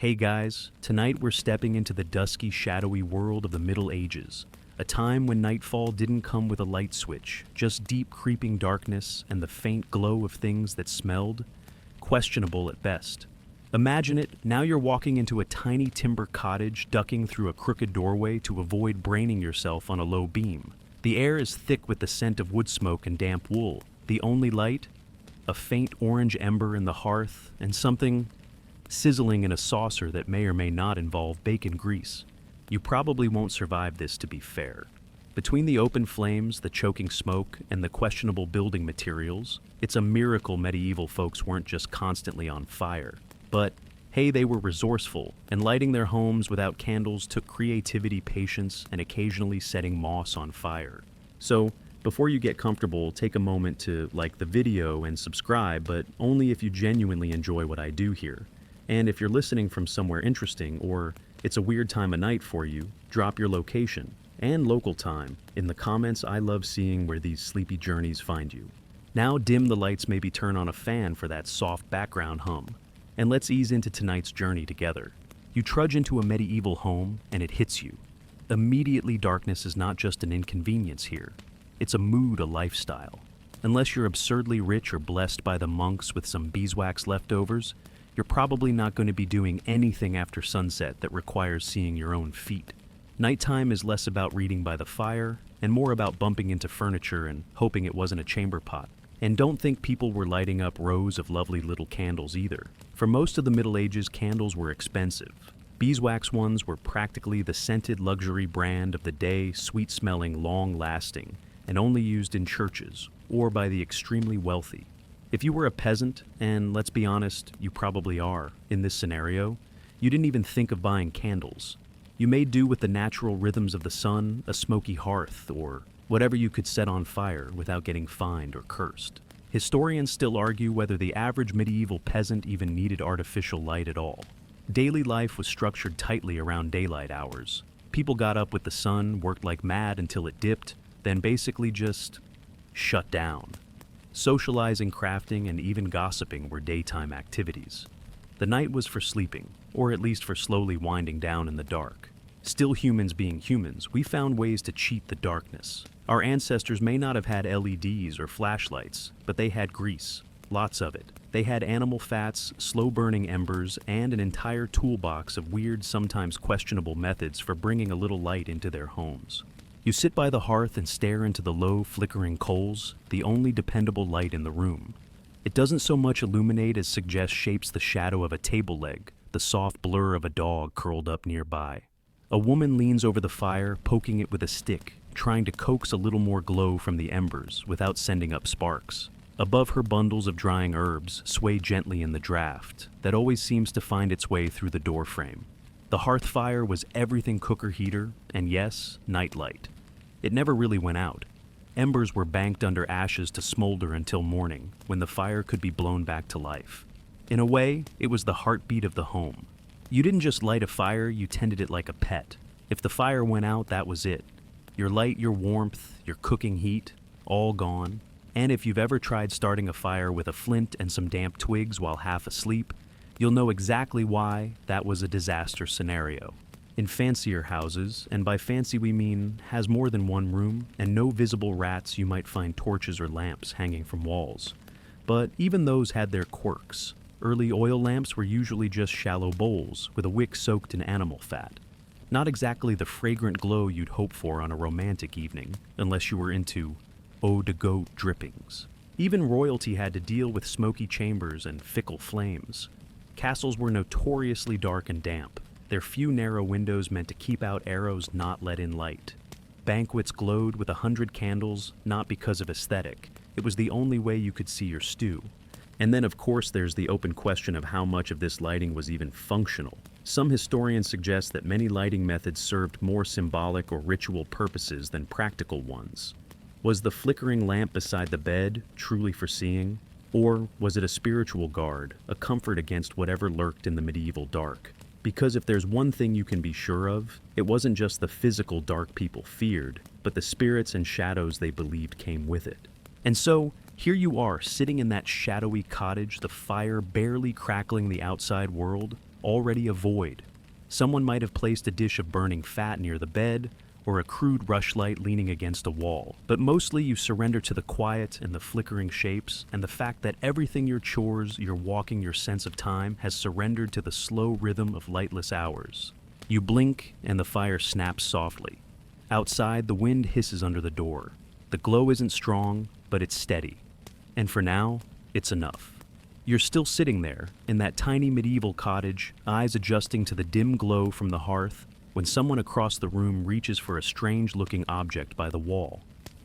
Hey guys, tonight we're stepping into the dusky, shadowy world of the Middle Ages, a time when nightfall didn't come with a light switch, just deep creeping darkness and the faint glow of things that smelled questionable at best. Imagine it, now you're walking into a tiny timber cottage, ducking through a crooked doorway to avoid braining yourself on a low beam. The air is thick with the scent of wood smoke and damp wool. The only light? A faint orange ember in the hearth, and something sizzling in a saucer that may or may not involve bacon grease. You probably won't survive this, to be fair. Between the open flames, the choking smoke, and the questionable building materials, it's a miracle medieval folks weren't just constantly on fire. But, hey, they were resourceful, and lighting their homes without candles took creativity, patience, and occasionally setting moss on fire. So, before you get comfortable, take a moment to like the video and subscribe, but only if you genuinely enjoy what I do here. And if you're listening from somewhere interesting, or it's a weird time of night for you, drop your location and local time in the comments. I love seeing where these sleepy journeys find you. Now dim the lights, maybe turn on a fan for that soft background hum, and let's ease into tonight's journey together. You trudge into a medieval home, and it hits you. Immediately, darkness is not just an inconvenience here. It's a mood, a lifestyle. Unless you're absurdly rich or blessed by the monks with some beeswax leftovers, you're probably not going to be doing anything after sunset that requires seeing your own feet. Nighttime is less about reading by the fire and more about bumping into furniture and hoping it wasn't a chamber pot. And don't think people were lighting up rows of lovely little candles either. For most of the Middle Ages, candles were expensive. Beeswax ones were practically the scented luxury brand of the day, sweet-smelling, long-lasting, and only used in churches or by the extremely wealthy. If you were a peasant, and let's be honest, you probably are, in this scenario, you didn't even think of buying candles. You made do with the natural rhythms of the sun, a smoky hearth, or whatever you could set on fire without getting fined or cursed. Historians still argue whether the average medieval peasant even needed artificial light at all. Daily life was structured tightly around daylight hours. People got up with the sun, worked like mad until it dipped, then basically just shut down. Socializing, crafting, and even gossiping were daytime activities. The night was for sleeping, or at least for slowly winding down in the dark. Still humans being humans, we found ways to cheat the darkness. Our ancestors may not have had LEDs or flashlights, but they had grease, lots of it. They had animal fats, slow-burning embers, and an entire toolbox of weird, sometimes questionable methods for bringing a little light into their homes. You sit by the hearth and stare into the low, flickering coals, the only dependable light in the room. It doesn't so much illuminate as suggest shapes the shadow of a table leg, the soft blur of a dog curled up nearby. A woman leans over the fire, poking it with a stick, trying to coax a little more glow from the embers without sending up sparks. Above her, bundles of drying herbs sway gently in the draft that always seems to find its way through the doorframe. The hearth fire was everything cooker heater, and yes, nightlight. It never really went out. Embers were banked under ashes to smolder until morning, when the fire could be blown back to life. In a way, it was the heartbeat of the home. You didn't just light a fire, you tended it like a pet. If the fire went out, that was it. Your light, your warmth, your cooking heat, all gone. And if you've ever tried starting a fire with a flint and some damp twigs while half asleep, you'll know exactly why that was a disaster scenario. In fancier houses, and by fancy we mean has more than one room and no visible rats, you might find torches or lamps hanging from walls. But even those had their quirks. Early oil lamps were usually just shallow bowls with a wick soaked in animal fat. Not exactly the fragrant glow you'd hope for on a romantic evening, unless you were into eau de goat drippings. Even royalty had to deal with smoky chambers and fickle flames. Castles were notoriously dark and damp. Their few narrow windows meant to keep out arrows not let in light. Banquets glowed with 100 candles, not because of aesthetic. It was the only way you could see your stew. And then, of course, there's the open question of how much of this lighting was even functional. Some historians suggest that many lighting methods served more symbolic or ritual purposes than practical ones. Was the flickering lamp beside the bed truly for seeing? Or was it a spiritual guard, a comfort against whatever lurked in the medieval dark? Because if there's one thing you can be sure of, it wasn't just the physical dark people feared, but the spirits and shadows they believed came with it. And so, here you are, sitting in that shadowy cottage, the fire barely crackling the outside world, already a void. Someone might have placed a dish of burning fat near the bed, or a crude rushlight leaning against a wall. But mostly you surrender to the quiet and the flickering shapes, and the fact that everything your chores, your walking, your sense of time has surrendered to the slow rhythm of lightless hours. You blink, and the fire snaps softly. Outside, the wind hisses under the door. The glow isn't strong, but it's steady. And for now, it's enough. You're still sitting there, in that tiny medieval cottage, eyes adjusting to the dim glow from the hearth, when someone across the room reaches for a strange-looking object by the wall.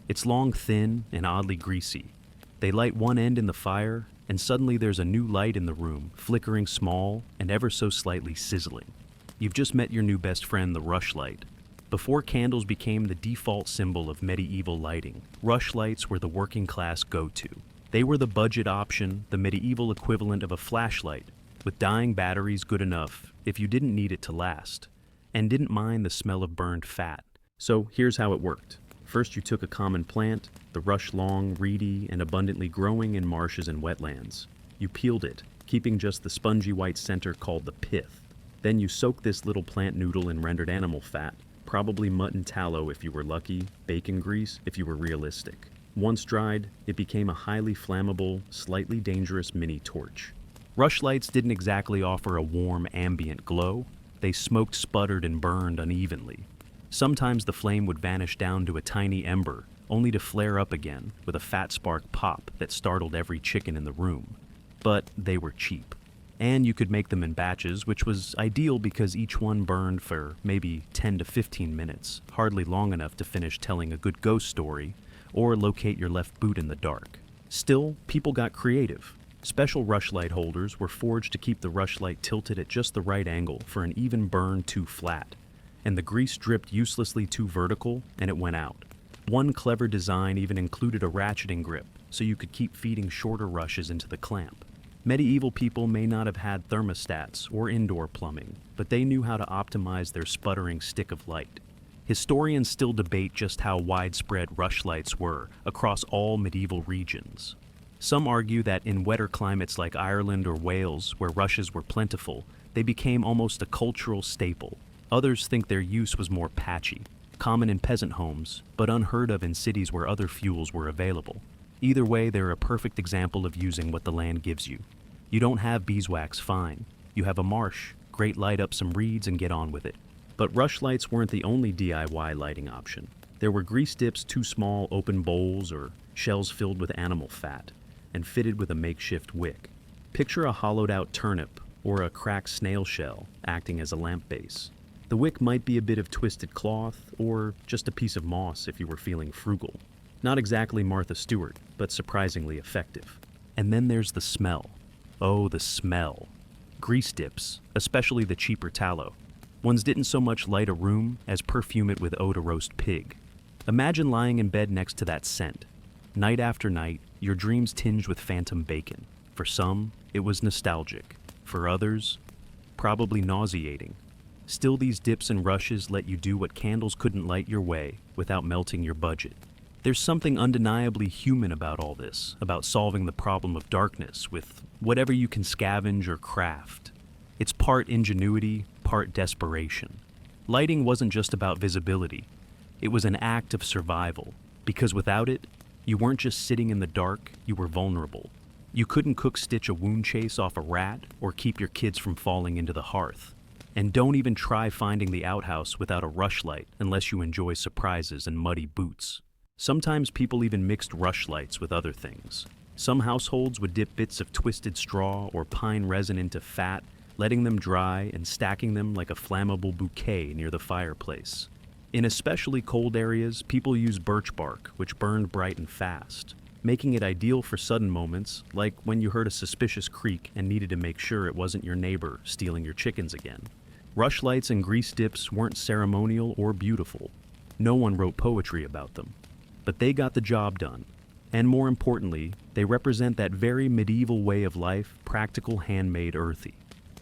It's long, thin, and oddly greasy. They light one end in the fire, and suddenly there's a new light in the room, flickering small and ever so slightly sizzling. You've just met your new best friend, the rushlight. Before candles became the default symbol of medieval lighting, rushlights were the working-class go-to. They were the budget option, the medieval equivalent of a flashlight, with dying batteries good enough if you didn't need it to last, and didn't mind the smell of burned fat. So here's how it worked. First, you took a common plant, the rush long, reedy, and abundantly growing in marshes and wetlands. You peeled it, keeping just the spongy white center called the pith. Then you soaked this little plant noodle in rendered animal fat, probably mutton tallow if you were lucky, bacon grease if you were realistic. Once dried, it became a highly flammable, slightly dangerous mini torch. Rushlights didn't exactly offer a warm, ambient glow. They smoked, sputtered, and burned unevenly. Sometimes the flame would vanish down to a tiny ember, only to flare up again with a fat spark pop that startled every chicken in the room. But they were cheap. And you could make them in batches, which was ideal because each one burned for maybe 10 to 15 minutes, hardly long enough to finish telling a good ghost story or locate your left boot in the dark. Still, people got creative. Special rushlight holders were forged to keep the rushlight tilted at just the right angle for an even burn too flat, and the grease dripped uselessly too vertical, and it went out. One clever design even included a ratcheting grip, so you could keep feeding shorter rushes into the clamp. Medieval people may not have had thermostats or indoor plumbing, but they knew how to optimize their sputtering stick of light. Historians still debate just how widespread rushlights were across all medieval regions. Some argue that in wetter climates like Ireland or Wales, where rushes were plentiful, they became almost a cultural staple. Others think their use was more patchy, common in peasant homes, but unheard of in cities where other fuels were available. Either way, they're a perfect example of using what the land gives you. You don't have beeswax, fine. You have a marsh, great, light up some reeds and get on with it. But rushlights weren't the only DIY lighting option. There were grease dips, two small open bowls, or shells filled with animal fat, and fitted with a makeshift wick. Picture a hollowed-out turnip or a cracked snail shell acting as a lamp base. The wick might be a bit of twisted cloth or just a piece of moss if you were feeling frugal. Not exactly Martha Stewart, but surprisingly effective. And then there's the smell. Oh, the smell. Grease dips, especially the cheaper tallow. Ones didn't so much light a room as perfume it with eau de roast pig. Imagine lying in bed next to that scent. Night after night, your dreams tinged with phantom bacon. For some, it was nostalgic. For others, probably nauseating. Still, these dips and rushes let you do what candles couldn't light your way without melting your budget. There's something undeniably human about all this, about solving the problem of darkness with whatever you can scavenge or craft. It's part ingenuity, part desperation. Lighting wasn't just about visibility. It was an act of survival, because without it, you weren't just sitting in the dark, you were vulnerable. You couldn't stitch a wound chase off a rat or keep your kids from falling into the hearth. And don't even try finding the outhouse without a rushlight unless you enjoy surprises and muddy boots. Sometimes people even mixed rushlights with other things. Some households would dip bits of twisted straw or pine resin into fat, letting them dry and stacking them like a flammable bouquet near the fireplace. In especially cold areas, people use birch bark, which burned bright and fast, making it ideal for sudden moments, like when you heard a suspicious creak and needed to make sure it wasn't your neighbor stealing your chickens again. Rushlights and grease dips weren't ceremonial or beautiful. No one wrote poetry about them. But they got the job done. And more importantly, they represent that very medieval way of life, practical, handmade, earthy.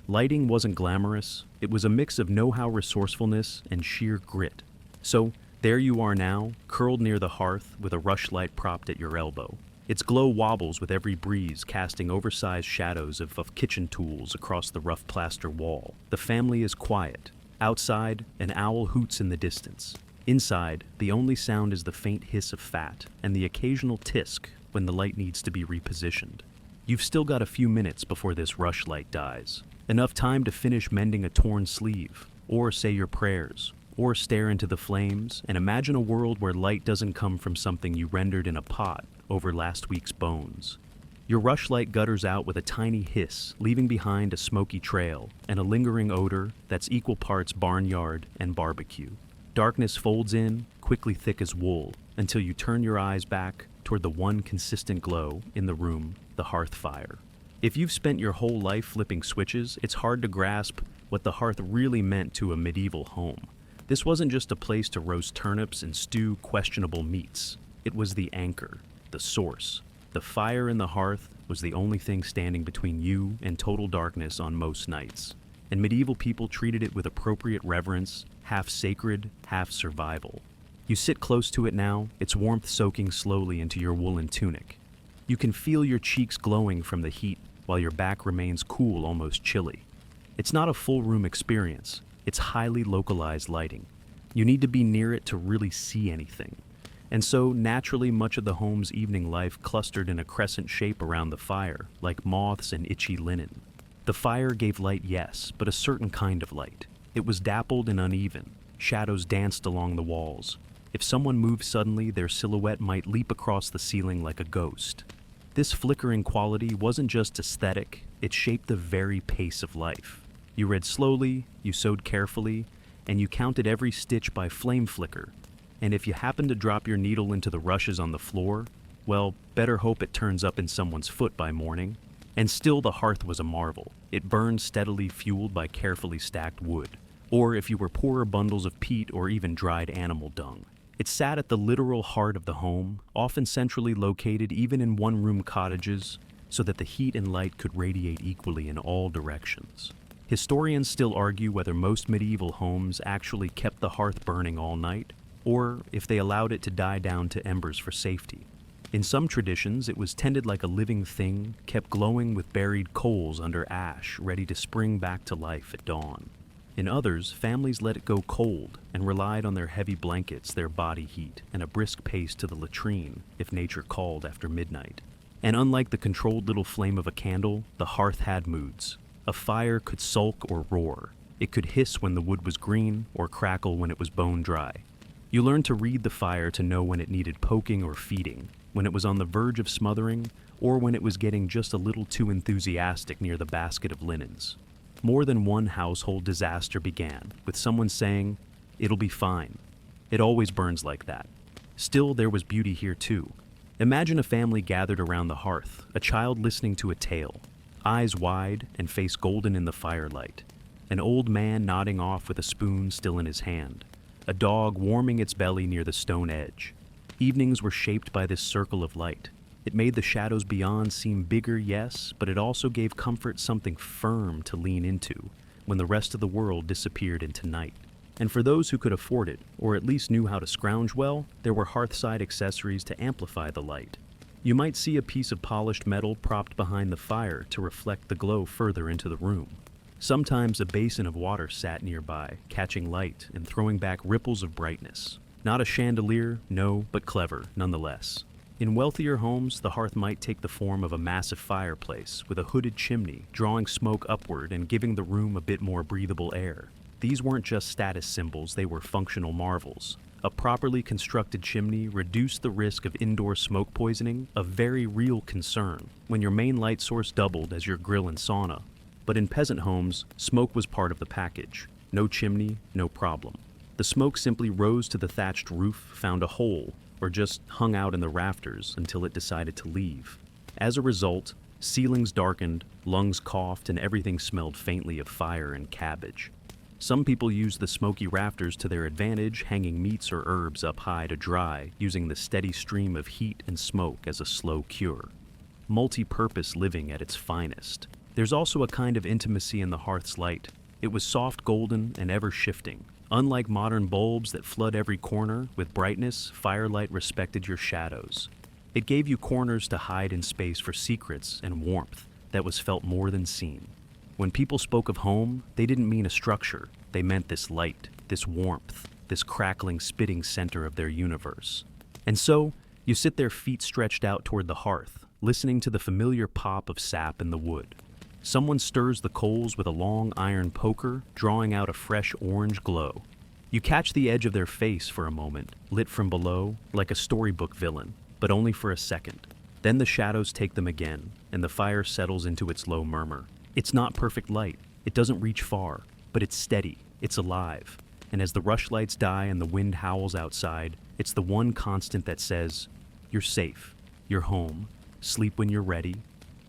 Lighting wasn't glamorous. It was a mix of know-how, resourcefulness, and sheer grit. So, there you are now, curled near the hearth with a rushlight propped at your elbow. Its glow wobbles with every breeze, casting oversized shadows of kitchen tools across the rough plaster wall. The family is quiet. Outside, an owl hoots in the distance. Inside, the only sound is the faint hiss of fat and the occasional tisk when the light needs to be repositioned. You've still got a few minutes before this rush light dies. Enough time to finish mending a torn sleeve, or say your prayers, or stare into the flames and imagine a world where light doesn't come from something you rendered in a pot over last week's bones. Your rushlight gutters out with a tiny hiss, leaving behind a smoky trail and a lingering odor that's equal parts barnyard and barbecue. Darkness folds in, quickly thick as wool, until you turn your eyes back toward the one consistent glow in the room, the hearth fire. If you've spent your whole life flipping switches, it's hard to grasp what the hearth really meant to a medieval home. This wasn't just a place to roast turnips and stew questionable meats. It was the anchor, the source. The fire in the hearth was the only thing standing between you and total darkness on most nights. And medieval people treated it with appropriate reverence, half sacred, half survival. You sit close to it now, its warmth soaking slowly into your woolen tunic. You can feel your cheeks glowing from the heat while your back remains cool, almost chilly. It's not a full room experience. It's highly localized lighting. You need to be near it to really see anything. And so, naturally, much of the home's evening life clustered in a crescent shape around the fire, like moths and itchy linen. The fire gave light, yes, but a certain kind of light. It was dappled and uneven. Shadows danced along the walls. If someone moved suddenly, their silhouette might leap across the ceiling like a ghost. This flickering quality wasn't just aesthetic, it shaped the very pace of life. You read slowly, you sewed carefully, and you counted every stitch by flame flicker. And if you happened to drop your needle into the rushes on the floor, well, better hope it turns up in someone's foot by morning. And still the hearth was a marvel. It burned steadily, fueled by carefully stacked wood. Or if you were poorer bundles of peat or even dried animal dung. It sat at the literal heart of the home, often centrally located even in one-room cottages, so that the heat and light could radiate equally in all directions. Historians still argue whether most medieval homes actually kept the hearth burning all night, or if they allowed it to die down to embers for safety. In some traditions, it was tended like a living thing, kept glowing with buried coals under ash, ready to spring back to life at dawn. In others, families let it go cold and relied on their heavy blankets, their body heat, and a brisk pace to the latrine if nature called after midnight. And unlike the controlled little flame of a candle, the hearth had moods. A fire could sulk or roar. It could hiss when the wood was green or crackle when it was bone dry. You learned to read the fire to know when it needed poking or feeding, when it was on the verge of smothering, or when it was getting just a little too enthusiastic near the basket of linens. More than one household disaster began with someone saying, "It'll be fine." It always burns like that. Still, there was beauty here too. Imagine a family gathered around the hearth, a child listening to a tale, eyes wide and face golden in the firelight, an old man nodding off with a spoon still in his hand, a dog warming its belly near the stone edge. Evenings were shaped by this circle of light. It made the shadows beyond seem bigger, yes, but it also gave comfort something firm to lean into when the rest of the world disappeared into night. And for those who could afford it, or at least knew how to scrounge well, there were hearthside accessories to amplify the light. You might see a piece of polished metal propped behind the fire to reflect the glow further into the room. Sometimes a basin of water sat nearby, catching light and throwing back ripples of brightness. Not a chandelier, no, but clever, nonetheless. In wealthier homes, the hearth might take the form of a massive fireplace with a hooded chimney, drawing smoke upward and giving the room a bit more breathable air. These weren't just status symbols, they were functional marvels. A properly constructed chimney reduced the risk of indoor smoke poisoning, a very real concern, when your main light source doubled as your grill and sauna. But in peasant homes, smoke was part of the package. No chimney, no problem. The smoke simply rose to the thatched roof, found a hole, or just hung out in the rafters until it decided to leave. As a result, ceilings darkened, lungs coughed, and everything smelled faintly of fire and cabbage. Some people used the smoky rafters to their advantage, hanging meats or herbs up high to dry, using the steady stream of heat and smoke as a slow cure. Multi-purpose living at its finest. There's also a kind of intimacy in the hearth's light. It was soft golden and ever-shifting. Unlike modern bulbs that flood every corner with brightness, firelight respected your shadows. It gave you corners to hide in space for secrets and warmth that was felt more than seen. When people spoke of home, they didn't mean a structure. They meant this light, this warmth, this crackling, spitting center of their universe. And so, you sit there, feet stretched out toward the hearth, listening to the familiar pop of sap in the wood. Someone stirs the coals with a long iron poker, drawing out a fresh orange glow. You catch the edge of their face for a moment, lit from below, like a storybook villain, but only for a second. Then the shadows take them again, and the fire settles into its low murmur. It's not perfect light. It doesn't reach far, but it's steady, it's alive. And as the rushlights die and the wind howls outside, it's the one constant that says, you're safe, you're home, sleep when you're ready.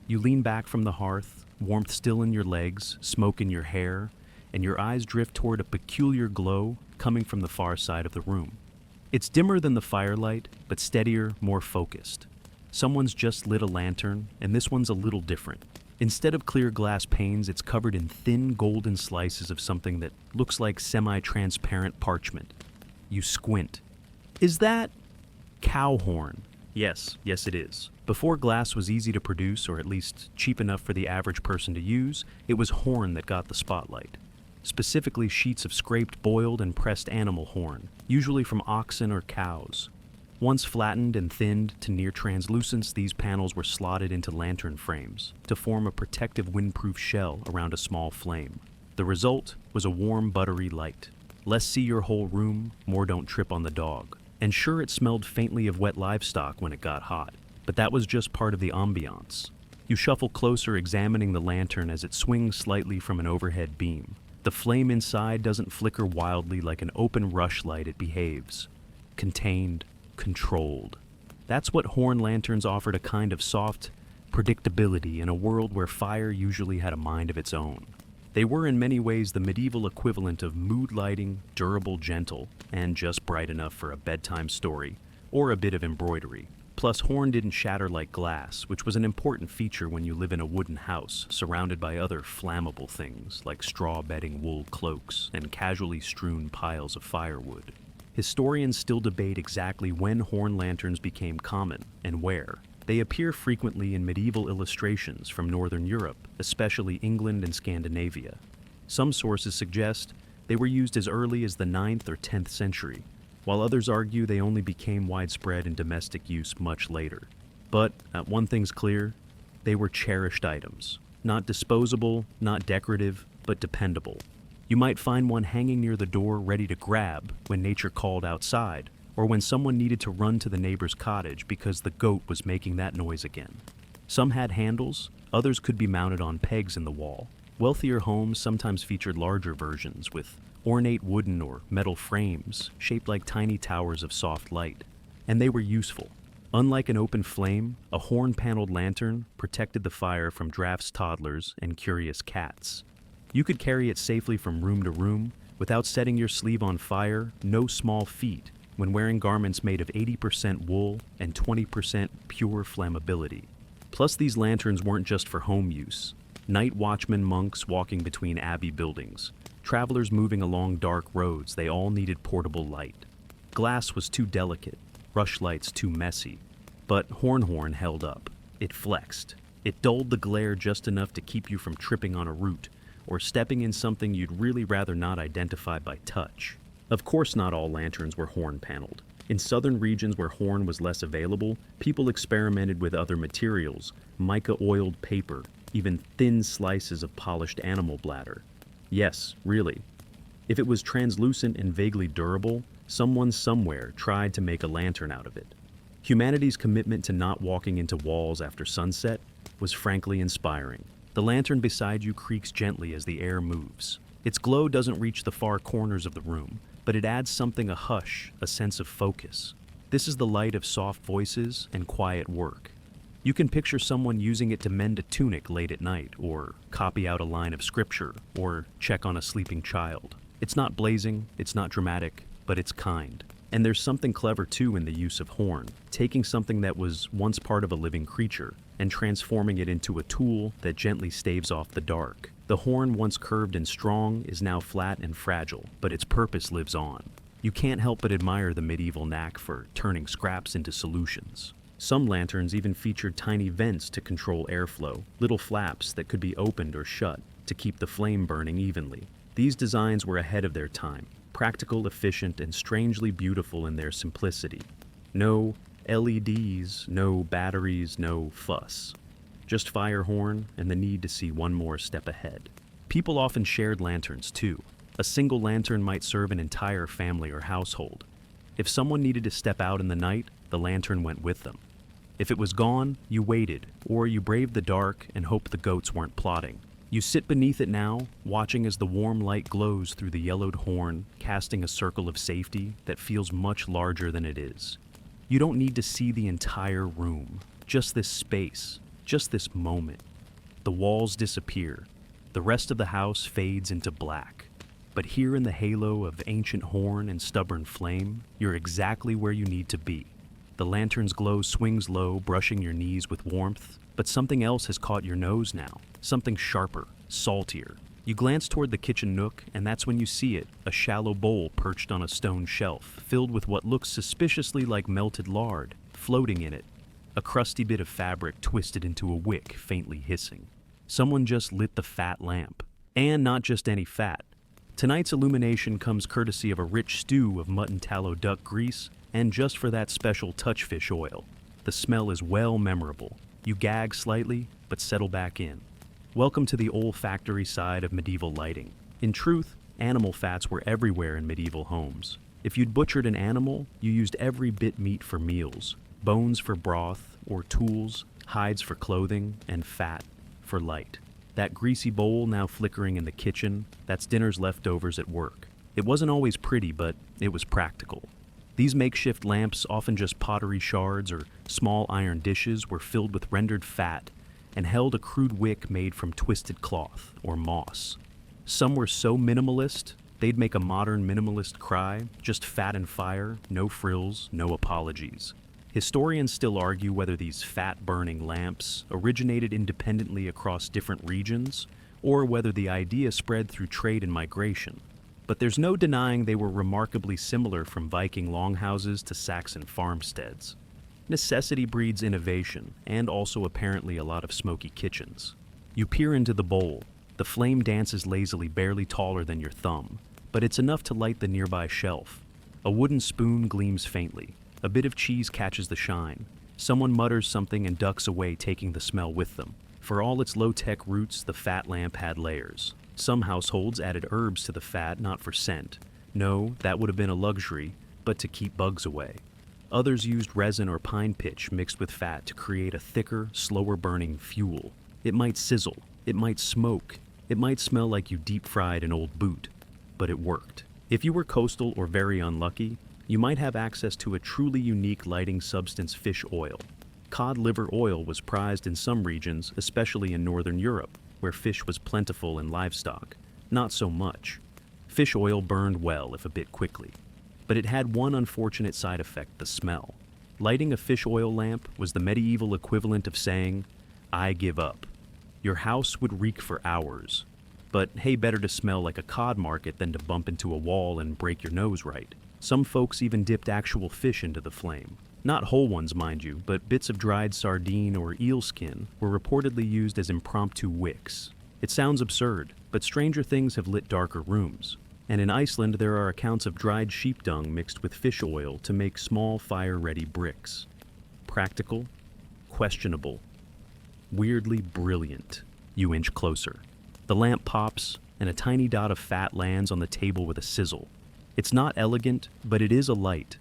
You lean back from the hearth, warmth still in your legs, smoke in your hair, and your eyes drift toward a peculiar glow coming from the far side of the room. It's dimmer than the firelight, but steadier, more focused. Someone's just lit a lantern, and this one's a little different. Instead of clear glass panes, it's covered in thin golden slices of something that looks like semi-transparent parchment. You squint. Is that cow horn? Yes, it is. Before glass was easy to produce, or at least cheap enough for the average person to use, it was horn that got the spotlight. Specifically sheets of scraped, boiled, and pressed animal horn, usually from oxen or cows. Once flattened and thinned to near translucence, these panels were slotted into lantern frames to form a protective windproof shell around a small flame. The result was a warm, buttery light. Less see your whole room, more don't trip on the dog. And sure, it smelled faintly of wet livestock when it got hot, but that was just part of the ambiance. You shuffle closer, examining the lantern as it swings slightly from an overhead beam. The flame inside doesn't flicker wildly like an open rushlight. It behaves. Contained, controlled. That's what horn lanterns offered, a kind of soft predictability in a world where fire usually had a mind of its own. They were in many ways the medieval equivalent of mood lighting, durable, gentle, and just bright enough for a bedtime story or a bit of embroidery. Plus, horn didn't shatter like glass, which was an important feature when you live in a wooden house surrounded by other flammable things like straw bedding, wool cloaks, and casually strewn piles of firewood. Historians still debate exactly when horn lanterns became common and where. They appear frequently in medieval illustrations from Northern Europe, especially England and Scandinavia. Some sources suggest they were used as early as the 9th or 10th century, while others argue they only became widespread in domestic use much later. But one thing's clear, they were cherished items. Not disposable, not decorative, but dependable. You might find one hanging near the door ready to grab when nature called outside, or when someone needed to run to the neighbor's cottage because the goat was making that noise again. Some had handles, others could be mounted on pegs in the wall. Wealthier homes sometimes featured larger versions with ornate wooden or metal frames shaped like tiny towers of soft light. And they were useful. Unlike an open flame, a horn-paneled lantern protected the fire from drafts, toddlers, and curious cats. You could carry it safely from room to room without setting your sleeve on fire, no small feat when wearing garments made of 80% wool and 20% pure flammability. Plus, these lanterns weren't just for home use. Night watchmen, monks walking between abbey buildings, travelers moving along dark roads, they all needed portable light. Glass was too delicate, rushlights too messy, but horn held up. It flexed. It dulled the glare just enough to keep you from tripping on a root or stepping in something you'd really rather not identify by touch. Of course, not all lanterns were horn-paneled. In southern regions where horn was less available, people experimented with other materials, mica-oiled paper, even thin slices of polished animal bladder. Yes, really. If it was translucent and vaguely durable, someone somewhere tried to make a lantern out of it. Humanity's commitment to not walking into walls after sunset was frankly inspiring. The lantern beside you creaks gently as the air moves. Its glow doesn't reach the far corners of the room, but it adds something, a hush, a sense of focus. This is the light of soft voices and quiet work. You can picture someone using it to mend a tunic late at night, or copy out a line of scripture, or check on a sleeping child. It's not blazing, it's not dramatic, but it's kind. And there's something clever too in the use of horn, taking something that was once part of a living creature and transforming it into a tool that gently staves off the dark. The horn, once curved and strong, is now flat and fragile, but its purpose lives on. You can't help but admire the medieval knack for turning scraps into solutions. Some lanterns even featured tiny vents to control airflow, little flaps that could be opened or shut to keep the flame burning evenly. These designs were ahead of their time, practical, efficient, and strangely beautiful in their simplicity. No LEDs, no batteries, no fuss. Just fire horn and the need to see one more step ahead. People often shared lanterns too. A single lantern might serve an entire family or household. If someone needed to step out in the night, the lantern went with them. If it was gone, you waited, or you braved the dark and hoped the goats weren't plotting. You sit beneath it now, watching as the warm light glows through the yellowed horn, casting a circle of safety that feels much larger than it is. You don't need to see the entire room, just this space, just this moment. The walls disappear. The rest of the house fades into black. But here in the halo of ancient horn and stubborn flame, you're exactly where you need to be. The lantern's glow swings low, brushing your knees with warmth, but something else has caught your nose now, something sharper, saltier. You glance toward the kitchen nook, and that's when you see it, a shallow bowl perched on a stone shelf, filled with what looks suspiciously like melted lard, floating in it, a crusty bit of fabric twisted into a wick, faintly hissing. Someone just lit the fat lamp. And not just any fat. Tonight's illumination comes courtesy of a rich stew of mutton tallow duck grease, and just for that special touch fish oil. The smell is well memorable. You gag slightly, but settle back in. Welcome to the olfactory side of medieval lighting. In truth, animal fats were everywhere in medieval homes. If you'd butchered an animal, you used every bit meat for meals, bones for broth or tools, hides for clothing, and fat for light. That greasy bowl now flickering in the kitchen, that's dinner's leftovers at work. It wasn't always pretty, but it was practical. These makeshift lamps, often just pottery shards or small iron dishes, were filled with rendered fat and held a crude wick made from twisted cloth or moss. Some were so minimalist, they'd make a modern minimalist cry, just fat and fire, no frills, no apologies. Historians still argue whether these fat-burning lamps originated independently across different regions, or whether the idea spread through trade and migration. But there's no denying they were remarkably similar from Viking longhouses to Saxon farmsteads. Necessity breeds innovation, and also apparently a lot of smoky kitchens. You peer into the bowl. The flame dances lazily, barely taller than your thumb, but it's enough to light the nearby shelf. A wooden spoon gleams faintly. A bit of cheese catches the shine. Someone mutters something and ducks away, taking the smell with them. For all its low-tech roots, the fat lamp had layers. Some households added herbs to the fat, not for scent. No, that would have been a luxury, but to keep bugs away. Others used resin or pine pitch mixed with fat to create a thicker, slower-burning fuel. It might sizzle, it might smoke, it might smell like you deep-fried an old boot, but it worked. If you were coastal or very unlucky, you might have access to a truly unique lighting substance, fish oil. Cod liver oil was prized in some regions, especially in Northern Europe, where fish was plentiful in livestock. Not so much. Fish oil burned well, if a bit quickly. But it had one unfortunate side effect, the smell. Lighting a fish oil lamp was the medieval equivalent of saying, "I give up." Your house would reek for hours. But hey, better to smell like a cod market than to bump into a wall and break your nose right. Some folks even dipped actual fish into the flame. Not whole ones, mind you, but bits of dried sardine or eel skin were reportedly used as impromptu wicks. It sounds absurd, but stranger things have lit darker rooms. And in Iceland, there are accounts of dried sheep dung mixed with fish oil to make small fire-ready bricks. Practical? Questionable. Weirdly brilliant. You inch closer. The lamp pops, and a tiny dot of fat lands on the table with a sizzle. It's not elegant, but it is a light.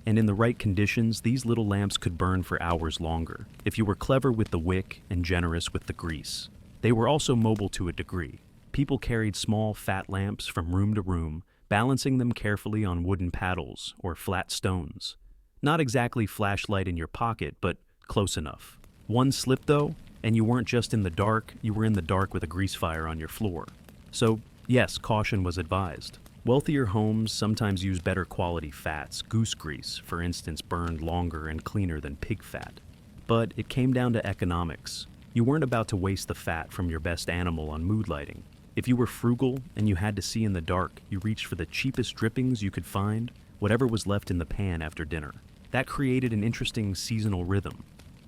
And in the right conditions, these little lamps could burn for hours longer, if you were clever with the wick and generous with the grease. They were also mobile to a degree. People carried small, fat lamps from room to room, balancing them carefully on wooden paddles or flat stones. Not exactly flashlight in your pocket, but close enough. One slip, though, and you weren't just in the dark, you were in the dark with a grease fire on your floor. So, yes, caution was advised. Wealthier homes sometimes use better quality fats. Goose grease, for instance, burned longer and cleaner than pig fat. But it came down to economics. You weren't about to waste the fat from your best animal on mood lighting. If you were frugal and you had to see in the dark, you reached for the cheapest drippings you could find, whatever was left in the pan after dinner. That created an interesting seasonal rhythm.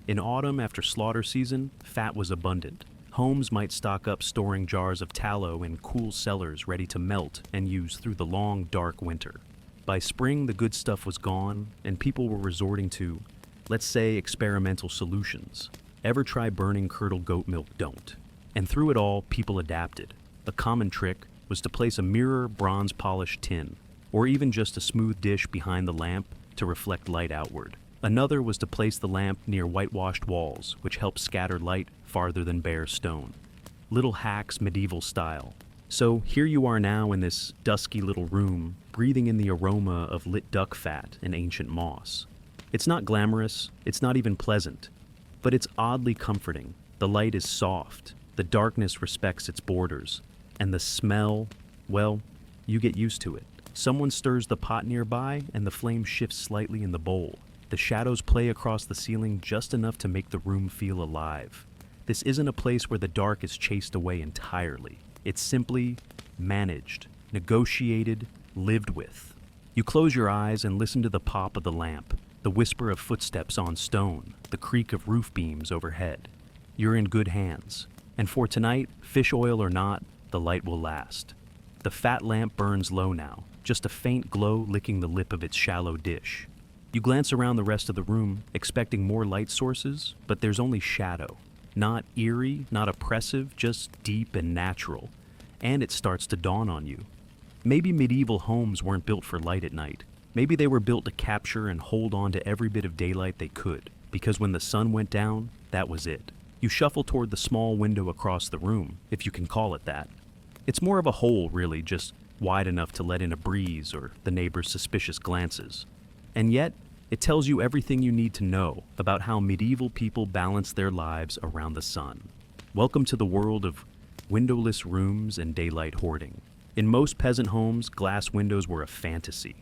In autumn, after slaughter season, fat was abundant. Homes might stock up storing jars of tallow in cool cellars ready to melt and use through the long, dark winter. By spring, the good stuff was gone, and people were resorting to, let's say, experimental solutions. Ever try burning curdled goat milk? Don't. And through it all, people adapted. A common trick was to place a mirror bronze-polished tin, or even just a smooth dish behind the lamp to reflect light outward. Another was to place the lamp near whitewashed walls, which helped scatter light farther than bare stone. Little hacks medieval style. So here you are now in this dusky little room, breathing in the aroma of lit duck fat and ancient moss. It's not glamorous, it's not even pleasant, but it's oddly comforting. The light is soft, the darkness respects its borders, and the smell, well, you get used to it. Someone stirs the pot nearby, and the flame shifts slightly in the bowl. The shadows play across the ceiling just enough to make the room feel alive. This isn't a place where the dark is chased away entirely. It's simply managed, negotiated, lived with. You close your eyes and listen to the pop of the lamp, the whisper of footsteps on stone, the creak of roof beams overhead. You're in good hands. And for tonight, fish oil or not, the light will last. The fat lamp burns low now, just a faint glow licking the lip of its shallow dish. You glance around the rest of the room, expecting more light sources, but there's only shadow. Not eerie, not oppressive, just deep and natural. And it starts to dawn on you. Maybe medieval homes weren't built for light at night. Maybe they were built to capture and hold on to every bit of daylight they could, because when the sun went down, that was it. You shuffle toward the small window across the room, if you can call it that. It's more of a hole, really, just wide enough to let in a breeze or the neighbor's suspicious glances. And yet, it tells you everything you need to know about how medieval people balanced their lives around the sun. Welcome to the world of windowless rooms and daylight hoarding. In most peasant homes, glass windows were a fantasy.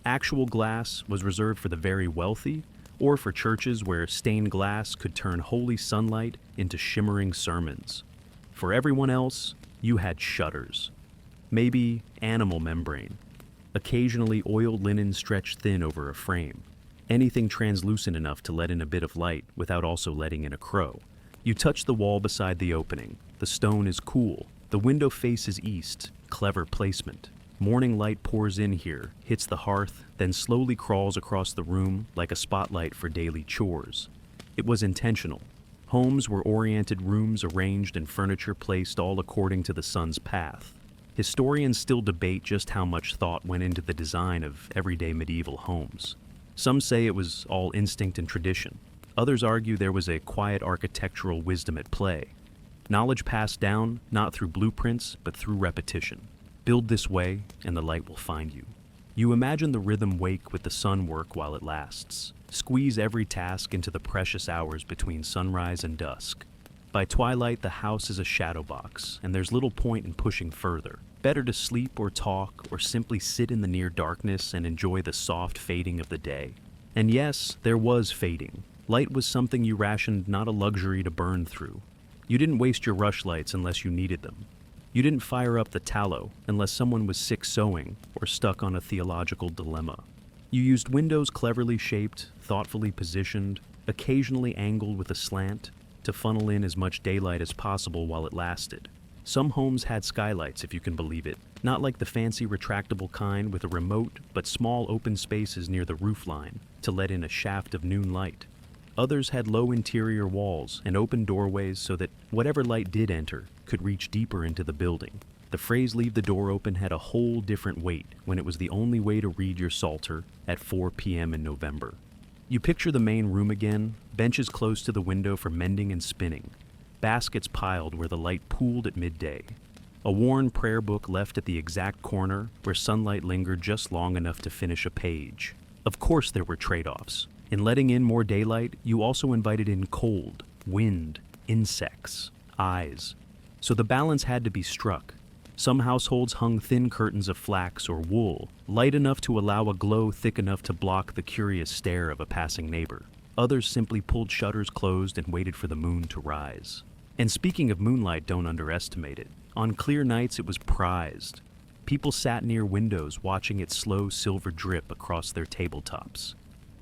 Actual glass was reserved for the very wealthy, or for churches where stained glass could turn holy sunlight into shimmering sermons. For everyone else, you had shutters. Maybe animal membrane. Occasionally oiled linen stretched thin over a frame. Anything translucent enough to let in a bit of light without also letting in a crow. You touch the wall beside the opening. The stone is cool. The window faces east. Clever placement. Morning light pours in here, hits the hearth, then slowly crawls across the room like a spotlight for daily chores. It was intentional. Homes were oriented rooms arranged and furniture placed all according to the sun's path. Historians still debate just how much thought went into the design of everyday medieval homes. Some say it was all instinct and tradition. Others argue there was a quiet architectural wisdom at play. Knowledge passed down, not through blueprints, but through repetition. Build this way, and the light will find you. You imagine the rhythm wake with the sun work while it lasts. Squeeze every task into the precious hours between sunrise and dusk. By twilight, the house is a shadow box, and there's little point in pushing further. Better to sleep or talk, or simply sit in the near darkness and enjoy the soft fading of the day. And yes, there was fading. Light was something you rationed, not a luxury to burn through. You didn't waste your rushlights unless you needed them. You didn't fire up the tallow unless someone was sick sewing or stuck on a theological dilemma. You used windows cleverly shaped, thoughtfully positioned, occasionally angled with a slant, to funnel in as much daylight as possible while it lasted. Some homes had skylights, if you can believe it, not like the fancy retractable kind with a remote but small open spaces near the roofline to let in a shaft of noon light. Others had low interior walls and open doorways so that whatever light did enter could reach deeper into the building. The phrase "leave the door open" had a whole different weight when it was the only way to read your Psalter at 4 p.m. in November. You picture the main room again, benches close to the window for mending and spinning, baskets piled where the light pooled at midday, a worn prayer book left at the exact corner where sunlight lingered just long enough to finish a page. Of course there were trade-offs. In letting in more daylight, you also invited in cold, wind, insects, eyes. So the balance had to be struck. Some households hung thin curtains of flax or wool, light enough to allow a glow thick enough to block the curious stare of a passing neighbor. Others simply pulled shutters closed and waited for the moon to rise. And speaking of moonlight, don't underestimate it. On clear nights, it was prized. People sat near windows watching its slow silver drip across their tabletops.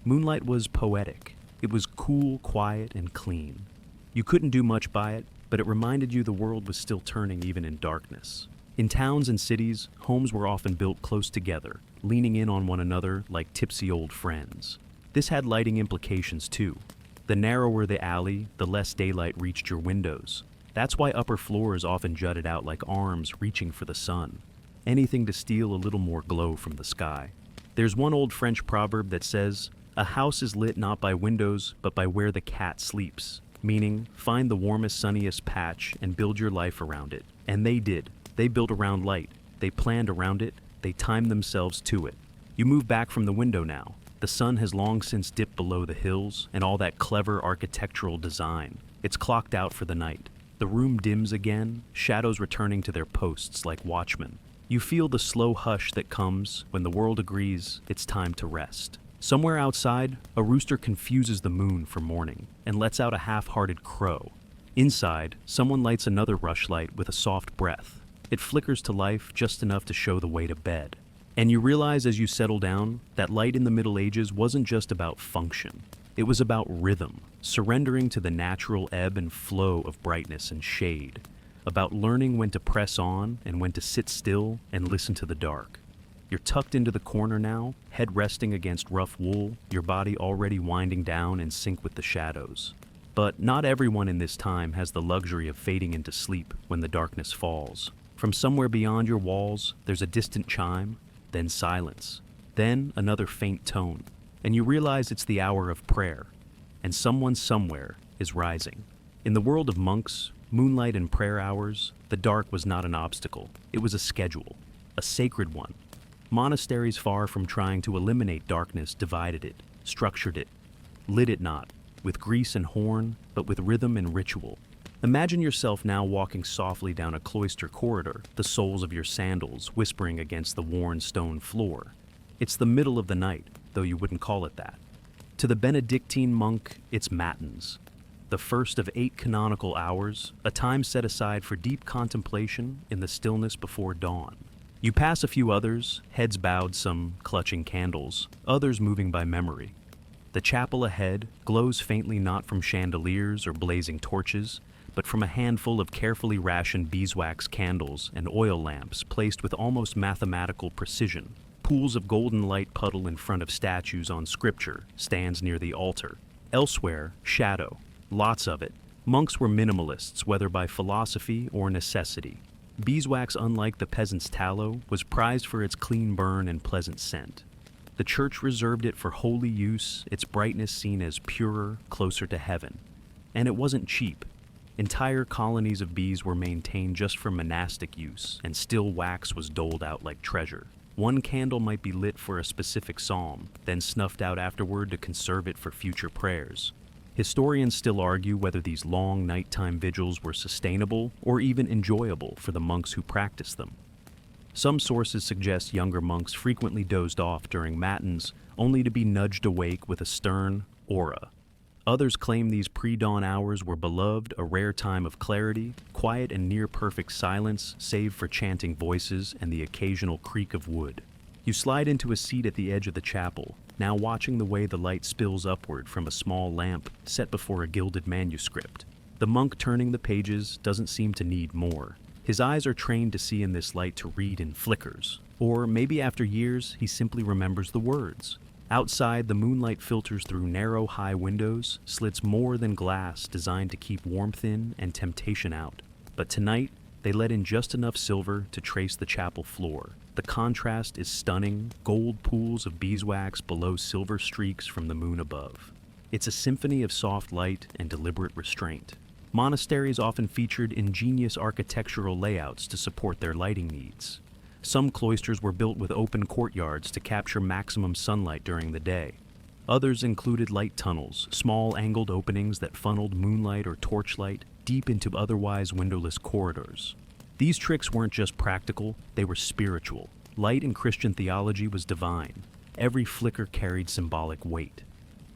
Moonlight was poetic. It was cool, quiet, and clean. You couldn't do much by it, but it reminded you the world was still turning even in darkness. In towns and cities, homes were often built close together, leaning in on one another like tipsy old friends. This had lighting implications too. The narrower the alley, the less daylight reached your windows. That's why upper floors often jutted out like arms reaching for the sun. Anything to steal a little more glow from the sky. There's one old French proverb that says, "A house is lit not by windows, but by where the cat sleeps." Meaning, find the warmest, sunniest patch and build your life around it. And they did. They built around light. They planned around it. They timed themselves to it. You move back from the window now. The sun has long since dipped below the hills and all that clever architectural design. It's clocked out for the night. The room dims again, shadows returning to their posts like watchmen. You feel the slow hush that comes when the world agrees it's time to rest. Somewhere outside, a rooster confuses the moon for morning and lets out a half-hearted crow. Inside, someone lights another rushlight with a soft breath. It flickers to life just enough to show the way to bed. And you realize as you settle down that light in the Middle Ages wasn't just about function. It was about rhythm, surrendering to the natural ebb and flow of brightness and shade, about learning when to press on and when to sit still and listen to the dark. You're tucked into the corner now, head resting against rough wool, your body already winding down in sync with the shadows. But not everyone in this time has the luxury of fading into sleep when the darkness falls. From somewhere beyond your walls, there's a distant chime, then silence, then another faint tone, and you realize it's the hour of prayer, and someone somewhere is rising. In the world of monks, moonlight and prayer hours, the dark was not an obstacle. It was a schedule, a sacred one. Monasteries far from trying to eliminate darkness divided it, structured it, lit it not, with grease and horn, but with rhythm and ritual. Imagine yourself now walking softly down a cloister corridor, the soles of your sandals whispering against the worn stone floor. It's the middle of the night, though you wouldn't call it that. To the Benedictine monk, it's matins, the first of 8 canonical hours, a time set aside for deep contemplation in the stillness before dawn. You pass a few others, heads bowed, some clutching candles, others moving by memory. The chapel ahead glows faintly not from chandeliers or blazing torches, but from a handful of carefully rationed beeswax candles and oil lamps placed with almost mathematical precision. Pools of golden light puddle in front of statues on scripture, stands near the altar. Elsewhere, shadow, lots of it. Monks were minimalists, whether by philosophy or necessity. Beeswax, unlike the peasant's tallow, was prized for its clean burn and pleasant scent. The church reserved it for holy use, its brightness seen as purer, closer to heaven. And it wasn't cheap. Entire colonies of bees were maintained just for monastic use, and still wax was doled out like treasure. One candle might be lit for a specific psalm, then snuffed out afterward to conserve it for future prayers. Historians still argue whether these long nighttime vigils were sustainable or even enjoyable for the monks who practiced them. Some sources suggest younger monks frequently dozed off during matins, only to be nudged awake with a stern aura. Others claim these pre-dawn hours were beloved, a rare time of clarity, quiet and near-perfect silence, save for chanting voices and the occasional creak of wood. You slide into a seat at the edge of the chapel, now watching the way the light spills upward from a small lamp set before a gilded manuscript. The monk turning the pages doesn't seem to need more. His eyes are trained to see in this light to read in flickers. Or maybe after years, he simply remembers the words. Outside, the moonlight filters through narrow, high windows, slits more than glass designed to keep warmth in and temptation out. But tonight, they let in just enough silver to trace the chapel floor. The contrast is stunning, gold pools of beeswax below silver streaks from the moon above. It's a symphony of soft light and deliberate restraint. Monasteries often featured ingenious architectural layouts to support their lighting needs. Some cloisters were built with open courtyards to capture maximum sunlight during the day. Others included light tunnels, small angled openings that funneled moonlight or torchlight deep into otherwise windowless corridors. These tricks weren't just practical, they were spiritual. Light in Christian theology was divine. Every flicker carried symbolic weight.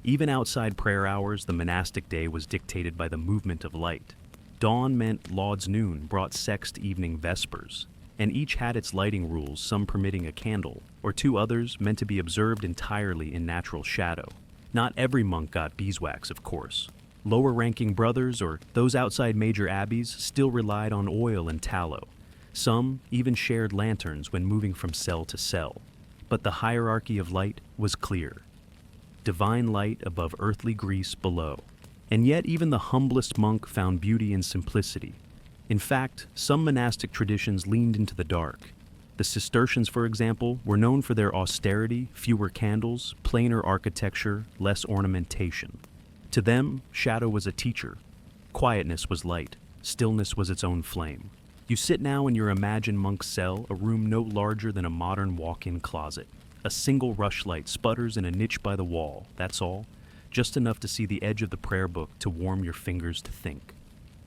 Even outside prayer hours, the monastic day was dictated by the movement of light. Dawn meant Lauds noon brought sext evening vespers, and each had its lighting rules, some permitting a candle, or 2 others meant to be observed entirely in natural shadow. Not every monk got beeswax, of course. Lower-ranking brothers or those outside major abbeys still relied on oil and tallow. Some even shared lanterns when moving from cell to cell. But the hierarchy of light was clear. Divine light above earthly grease below. And yet even the humblest monk found beauty in simplicity. In fact, some monastic traditions leaned into the dark. The Cistercians, for example, were known for their austerity, fewer candles, plainer architecture, less ornamentation. To them, shadow was a teacher. Quietness was light. Stillness was its own flame. You sit now in your imagined monk's cell, a room no larger than a modern walk-in closet. A single rushlight sputters in a niche by the wall, that's all. Just enough to see the edge of the prayer book to warm your fingers to think.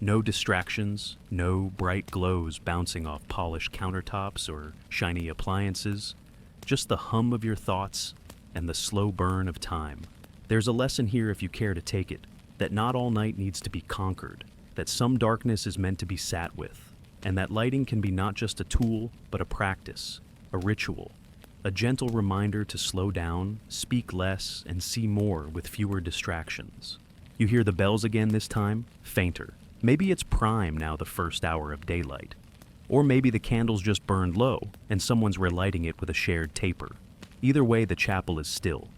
No distractions, no bright glows bouncing off polished countertops or shiny appliances. Just the hum of your thoughts and the slow burn of time. There's a lesson here if you care to take it, that not all night needs to be conquered, that some darkness is meant to be sat with, and that lighting can be not just a tool, but a practice, a ritual, a gentle reminder to slow down, speak less, and see more with fewer distractions. You hear the bells again this time, fainter. Maybe it's prime now, the first hour of daylight. Or maybe the candles just burned low, and someone's relighting it with a shared taper. Either way, the chapel is still.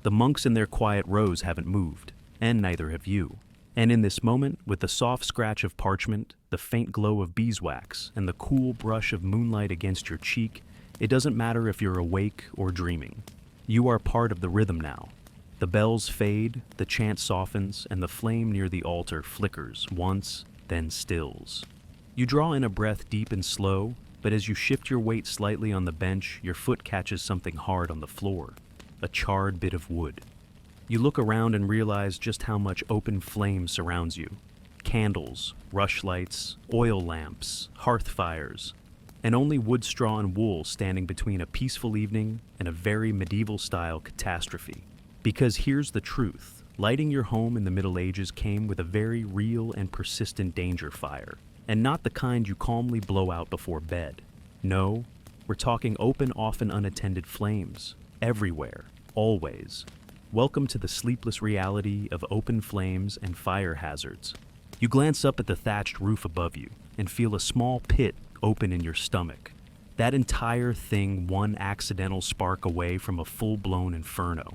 The monks in their quiet rows haven't moved, and neither have you. And in this moment, with the soft scratch of parchment, the faint glow of beeswax, and the cool brush of moonlight against your cheek, it doesn't matter if you're awake or dreaming. You are part of the rhythm now. The bells fade, the chant softens, and the flame near the altar flickers once, then stills. You draw in a breath deep and slow, but as you shift your weight slightly on the bench, your foot catches something hard on the floor, a charred bit of wood. You look around and realize just how much open flame surrounds you. Candles, rushlights, oil lamps, hearth fires, and only wood, straw, and wool standing between a peaceful evening and a very medieval-style catastrophe. Because here's the truth, lighting your home in the Middle Ages came with a very real and persistent danger fire, and not the kind you calmly blow out before bed. No, we're talking open, often unattended flames, everywhere, always. Welcome to the sleepless reality of open flames and fire hazards. You glance up at the thatched roof above you and feel a small pit open in your stomach. That entire thing one accidental spark away from a full-blown inferno.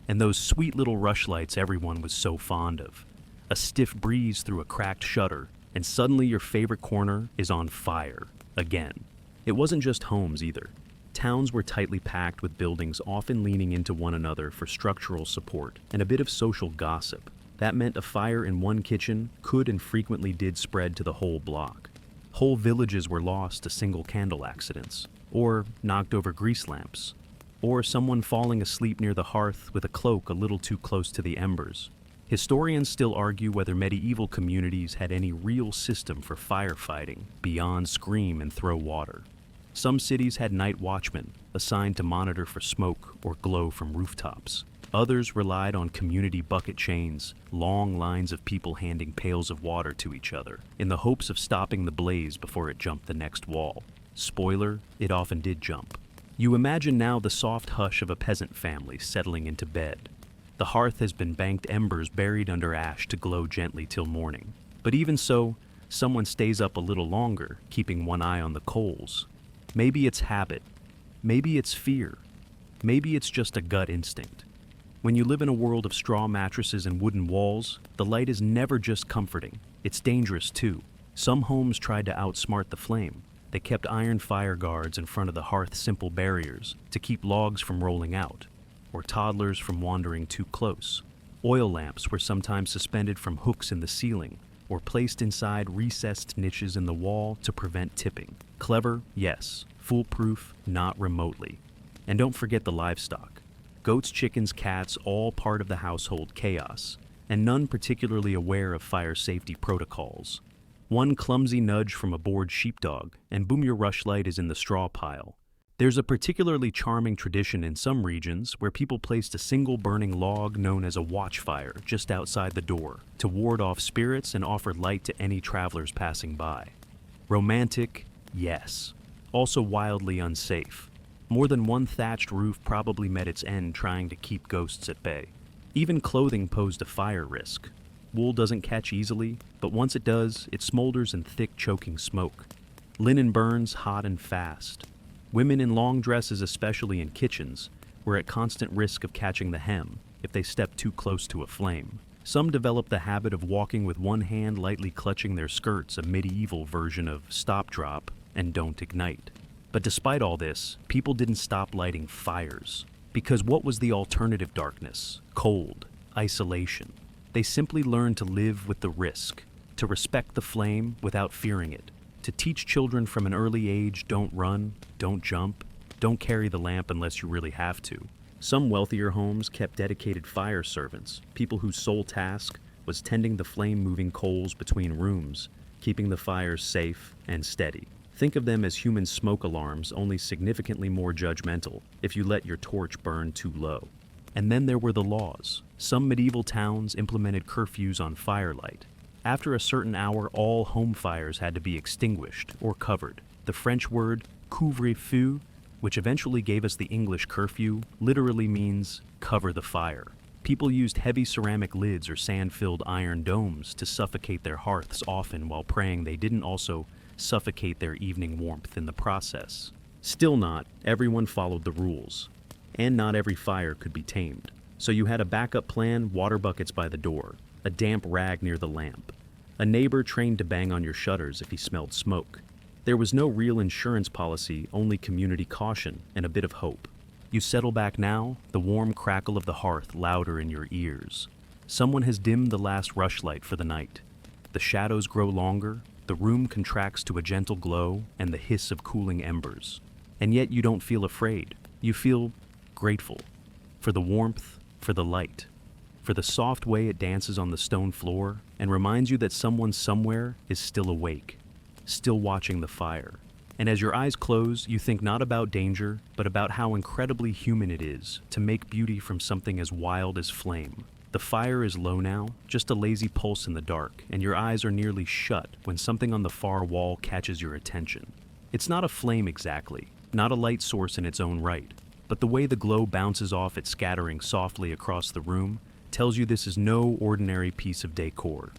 And those sweet little rushlights everyone was so fond of. A stiff breeze through a cracked shutter, and suddenly your favorite corner is on fire, again. It wasn't just homes either. Towns were tightly packed with buildings often leaning into one another for structural support and a bit of social gossip. That meant a fire in one kitchen could and frequently did spread to the whole block. Whole villages were lost to single candle accidents, or knocked over grease lamps, or someone falling asleep near the hearth with a cloak a little too close to the embers. Historians still argue whether medieval communities had any real system for firefighting beyond scream and throw water. Some cities had night watchmen assigned to monitor for smoke or glow from rooftops. Others relied on community bucket chains, long lines of people handing pails of water to each other, in the hopes of stopping the blaze before it jumped the next wall. Spoiler, it often did jump. You imagine now the soft hush of a peasant family settling into bed. The hearth has been banked embers buried under ash to glow gently till morning. But even so, someone stays up a little longer, keeping one eye on the coals. Maybe it's habit. Maybe it's fear. Maybe it's just a gut instinct. When you live in a world of straw mattresses and wooden walls, the light is never just comforting. It's dangerous too. Some homes tried to outsmart the flame. They kept iron fire guards in front of the hearth's simple barriers to keep logs from rolling out, or toddlers from wandering too close. Oil lamps were sometimes suspended from hooks in the ceiling, or placed inside recessed niches in the wall to prevent tipping. Clever, yes. Foolproof, not remotely. And don't forget the livestock. Goats, chickens, cats, all part of the household chaos, and none particularly aware of fire safety protocols. One clumsy nudge from a bored sheepdog, and boom, your rushlight is in the straw pile. There's a particularly charming tradition in some regions where people placed a single burning log known as a watchfire just outside the door to ward off spirits and offer light to any travelers passing by. Romantic, yes. Also wildly unsafe. More than one thatched roof probably met its end trying to keep ghosts at bay. Even clothing posed a fire risk. Wool doesn't catch easily, but once it does, it smolders in thick, choking smoke. Linen burns hot and fast. Women in long dresses, especially in kitchens, were at constant risk of catching the hem if they stepped too close to a flame. Some developed the habit of walking with one hand lightly clutching their skirts, a medieval version of stop, drop, and don't ignite. But despite all this, people didn't stop lighting fires. Because what was the alternative darkness? Cold, isolation. They simply learned to live with the risk, to respect the flame without fearing it, to teach children from an early age, don't run, don't jump, don't carry the lamp unless you really have to. Some wealthier homes kept dedicated fire servants, people whose sole task was tending the flame-moving coals between rooms, keeping the fires safe and steady. Think of them as human smoke alarms, only significantly more judgmental if you let your torch burn too low. And then there were the laws. Some medieval towns implemented curfews on firelight. After a certain hour, all home fires had to be extinguished or covered. The French word couvre-feu, which eventually gave us the English curfew, literally means cover the fire. People used heavy ceramic lids or sand-filled iron domes to suffocate their hearths, often while praying they didn't also suffocate their evening warmth in the process. Still not everyone followed the rules, and not every fire could be tamed. So you had a backup plan, water buckets by the door, a damp rag near the lamp, a neighbor trained to bang on your shutters if he smelled smoke. There was no real insurance policy, only community caution and a bit of hope. You settle back now, the warm crackle of the hearth louder in your ears. Someone has dimmed the last rushlight for the night. The shadows grow longer, the room contracts to a gentle glow and the hiss of cooling embers. And yet you don't feel afraid. You feel grateful for the warmth, for the light, for the soft way it dances on the stone floor and reminds you that someone somewhere is still awake, still watching the fire. And as your eyes close, you think not about danger, but about how incredibly human it is to make beauty from something as wild as flame. The fire is low now, just a lazy pulse in the dark, and your eyes are nearly shut when something on the far wall catches your attention. It's not a flame exactly, not a light source in its own right, but the way the glow bounces off it scattering softly across the room tells you this is no ordinary piece of decor.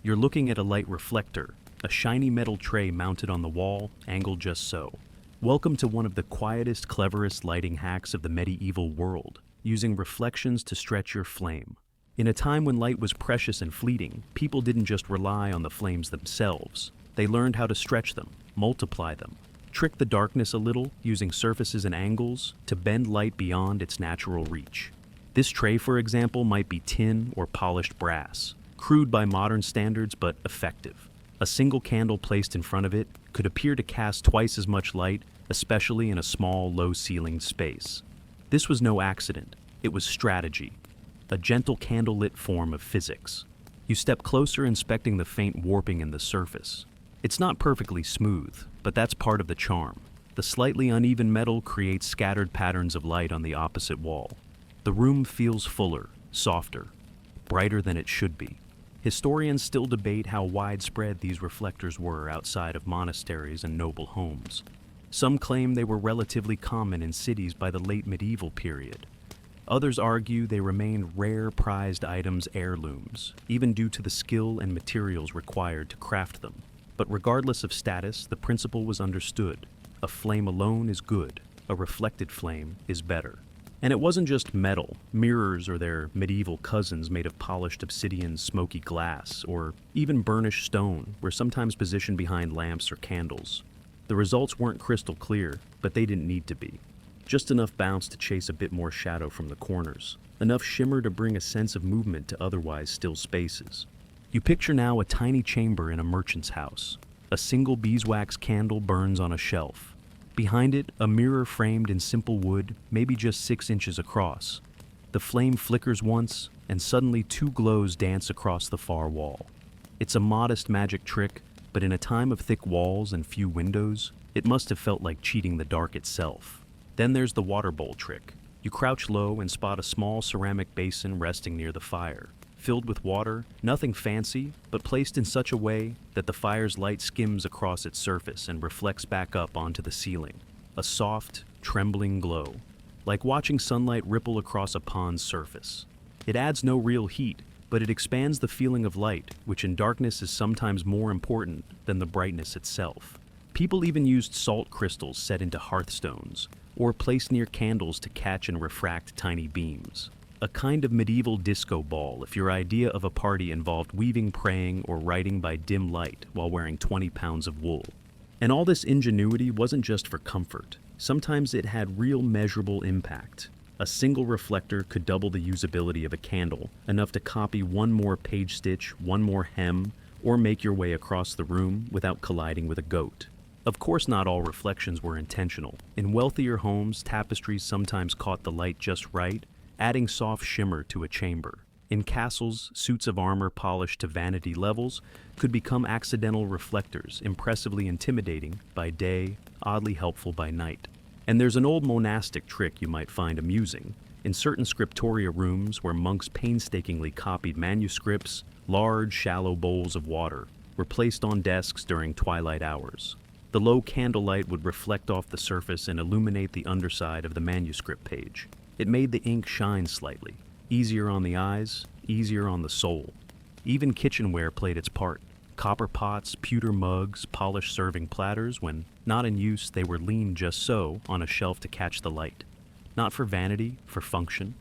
You're looking at a light reflector, a shiny metal tray mounted on the wall, angled just so. Welcome to one of the quietest, cleverest lighting hacks of the medieval world, using reflections to stretch your flame. In a time when light was precious and fleeting, people didn't just rely on the flames themselves. They learned how to stretch them, multiply them, trick the darkness a little using surfaces and angles to bend light beyond its natural reach. This tray, for example, might be tin or polished brass, crude by modern standards but effective. A single candle placed in front of it could appear to cast twice as much light, especially in a small, low-ceilinged space. This was no accident. It was strategy, a gentle candlelit form of physics. You step closer, inspecting the faint warping in the surface. It's not perfectly smooth, but that's part of the charm. The slightly uneven metal creates scattered patterns of light on the opposite wall. The room feels fuller, softer, brighter than it should be. Historians still debate how widespread these reflectors were outside of monasteries and noble homes. Some claim they were relatively common in cities by the late medieval period. Others argue they remained rare, prized items, heirlooms, even due to the skill and materials required to craft them. But regardless of status, the principle was understood. A flame alone is good, a reflected flame is better. And it wasn't just metal, mirrors or their medieval cousins made of polished obsidian, smoky glass, or even burnished stone were sometimes positioned behind lamps or candles. The results weren't crystal clear, but they didn't need to be. Just enough bounce to chase a bit more shadow from the corners, enough shimmer to bring a sense of movement to otherwise still spaces. You picture now a tiny chamber in a merchant's house. A single beeswax candle burns on a shelf. Behind it, a mirror framed in simple wood, maybe just 6 inches across. The flame flickers once, and suddenly 2 glows dance across the far wall. It's a modest magic trick, but in a time of thick walls and few windows, it must have felt like cheating the dark itself. Then there's the water bowl trick. You crouch low and spot a small ceramic basin resting near the fire. Filled with water, nothing fancy, but placed in such a way that the fire's light skims across its surface and reflects back up onto the ceiling. A soft, trembling glow, like watching sunlight ripple across a pond's surface. It adds no real heat, but it expands the feeling of light, which in darkness is sometimes more important than the brightness itself. People even used salt crystals set into hearthstones, or placed near candles to catch and refract tiny beams. A kind of medieval disco ball if your idea of a party involved weaving, praying, or writing by dim light while wearing 20 pounds of wool. And all this ingenuity wasn't just for comfort. Sometimes it had real measurable impact. A single reflector could double the usability of a candle, enough to copy one more page stitch, one more hem, or make your way across the room without colliding with a goat. Of course, not all reflections were intentional. In wealthier homes, tapestries sometimes caught the light just right, adding soft shimmer to a chamber. In castles, suits of armor polished to vanity levels could become accidental reflectors, impressively intimidating by day, oddly helpful by night. And there's an old monastic trick you might find amusing. In certain scriptoria rooms where monks painstakingly copied manuscripts, large, shallow bowls of water were placed on desks during twilight hours. The low candlelight would reflect off the surface and illuminate the underside of the manuscript page. It made the ink shine slightly, easier on the eyes, easier on the soul. Even kitchenware played its part. Copper pots, pewter mugs, polished serving platters, when not in use, they were leaned just so on a shelf to catch the light. Not for vanity, for function.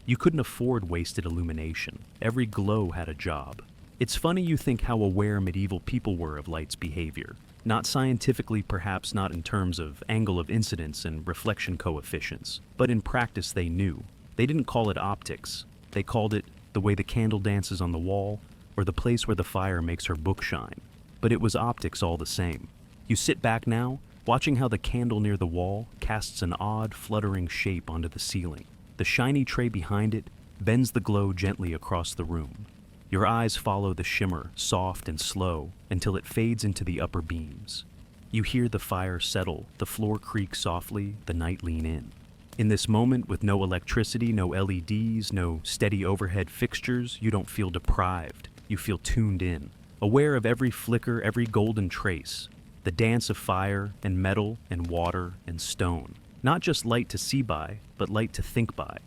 You couldn't afford wasted illumination. Every glow had a job. It's funny you think how aware medieval people were of light's behavior. Not scientifically, perhaps not in terms of angle of incidence and reflection coefficients, but in practice they knew. They didn't call it optics. They called it the way the candle dances on the wall, or the place where the fire makes her book shine. But it was optics all the same. You sit back now, watching how the candle near the wall casts an odd, fluttering shape onto the ceiling. The shiny tray behind it bends the glow gently across the room. Your eyes follow the shimmer, soft and slow, until it fades into the upper beams. You hear the fire settle, the floor creak softly, the night lean in. In this moment, with no electricity, no LEDs, no steady overhead fixtures, you don't feel deprived. You feel tuned in, aware of every flicker, every golden trace, the dance of fire and metal and water and stone. Not just light to see by, but light to think by.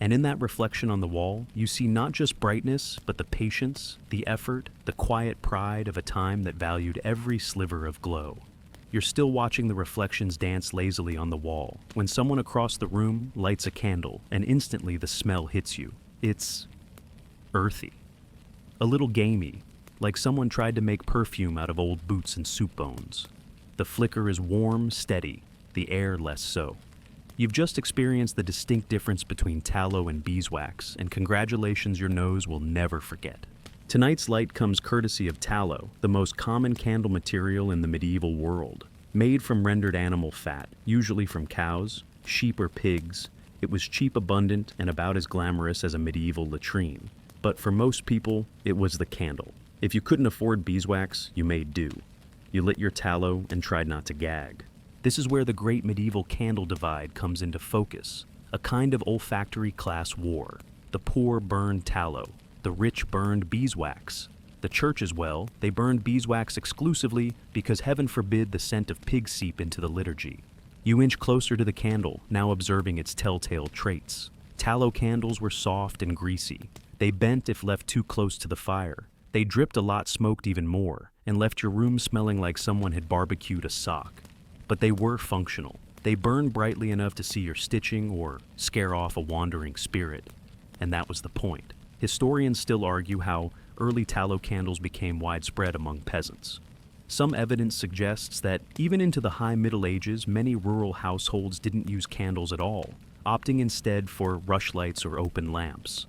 And in that reflection on the wall, you see not just brightness, but the patience, the effort, the quiet pride of a time that valued every sliver of glow. You're still watching the reflections dance lazily on the wall, when someone across the room lights a candle, and instantly the smell hits you. It's earthy. A little gamey, like someone tried to make perfume out of old boots and soup bones. The flicker is warm, steady, the air less so. You've just experienced the distinct difference between tallow and beeswax, and congratulations, your nose will never forget. Tonight's light comes courtesy of tallow, the most common candle material in the medieval world. Made from rendered animal fat, usually from cows, sheep or pigs, it was cheap, abundant, and about as glamorous as a medieval latrine. But for most people, it was the candle. If you couldn't afford beeswax, you made do. You lit your tallow and tried not to gag. This is where the great medieval candle divide comes into focus, a kind of olfactory class war. The poor burned tallow, the rich burned beeswax. The church as well, they burned beeswax exclusively because heaven forbid the scent of pig seep into the liturgy. You inch closer to the candle, now observing its telltale traits. Tallow candles were soft and greasy. They bent if left too close to the fire. They dripped a lot, smoked even more, and left your room smelling like someone had barbecued a sock. But they were functional. They burned brightly enough to see your stitching or scare off a wandering spirit. And that was the point. Historians still argue how early tallow candles became widespread among peasants. Some evidence suggests that even into the high Middle Ages, many rural households didn't use candles at all, opting instead for rushlights or open lamps.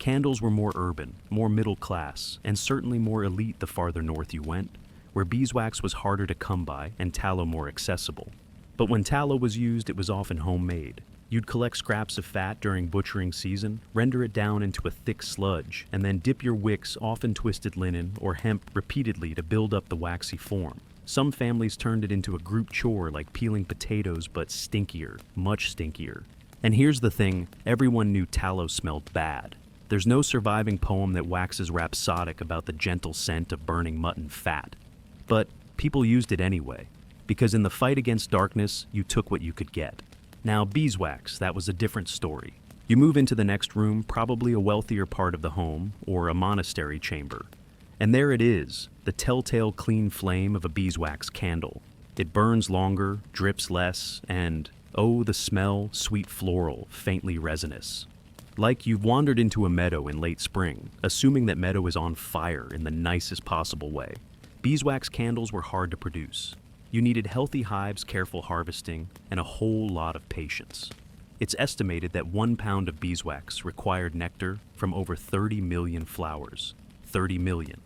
Candles were more urban, more middle class, and certainly more elite the farther north you went, where beeswax was harder to come by and tallow more accessible. But when tallow was used, it was often homemade. You'd collect scraps of fat during butchering season, render it down into a thick sludge, and then dip your wicks, often twisted linen or hemp, repeatedly to build up the waxy form. Some families turned it into a group chore like peeling potatoes, but stinkier, much stinkier. And here's the thing, everyone knew tallow smelled bad. There's no surviving poem that waxes rhapsodic about the gentle scent of burning mutton fat. But people used it anyway, because in the fight against darkness, you took what you could get. Now, beeswax, that was a different story. You move into the next room, probably a wealthier part of the home, or a monastery chamber. And there it is, the telltale clean flame of a beeswax candle. It burns longer, drips less, and, oh, the smell, sweet floral, faintly resinous. Like you've wandered into a meadow in late spring, assuming that meadow is on fire in the nicest possible way. Beeswax candles were hard to produce. You needed healthy hives, careful harvesting, and a whole lot of patience. It's estimated that 1 pound of beeswax required nectar from over 30 million flowers. 30 million.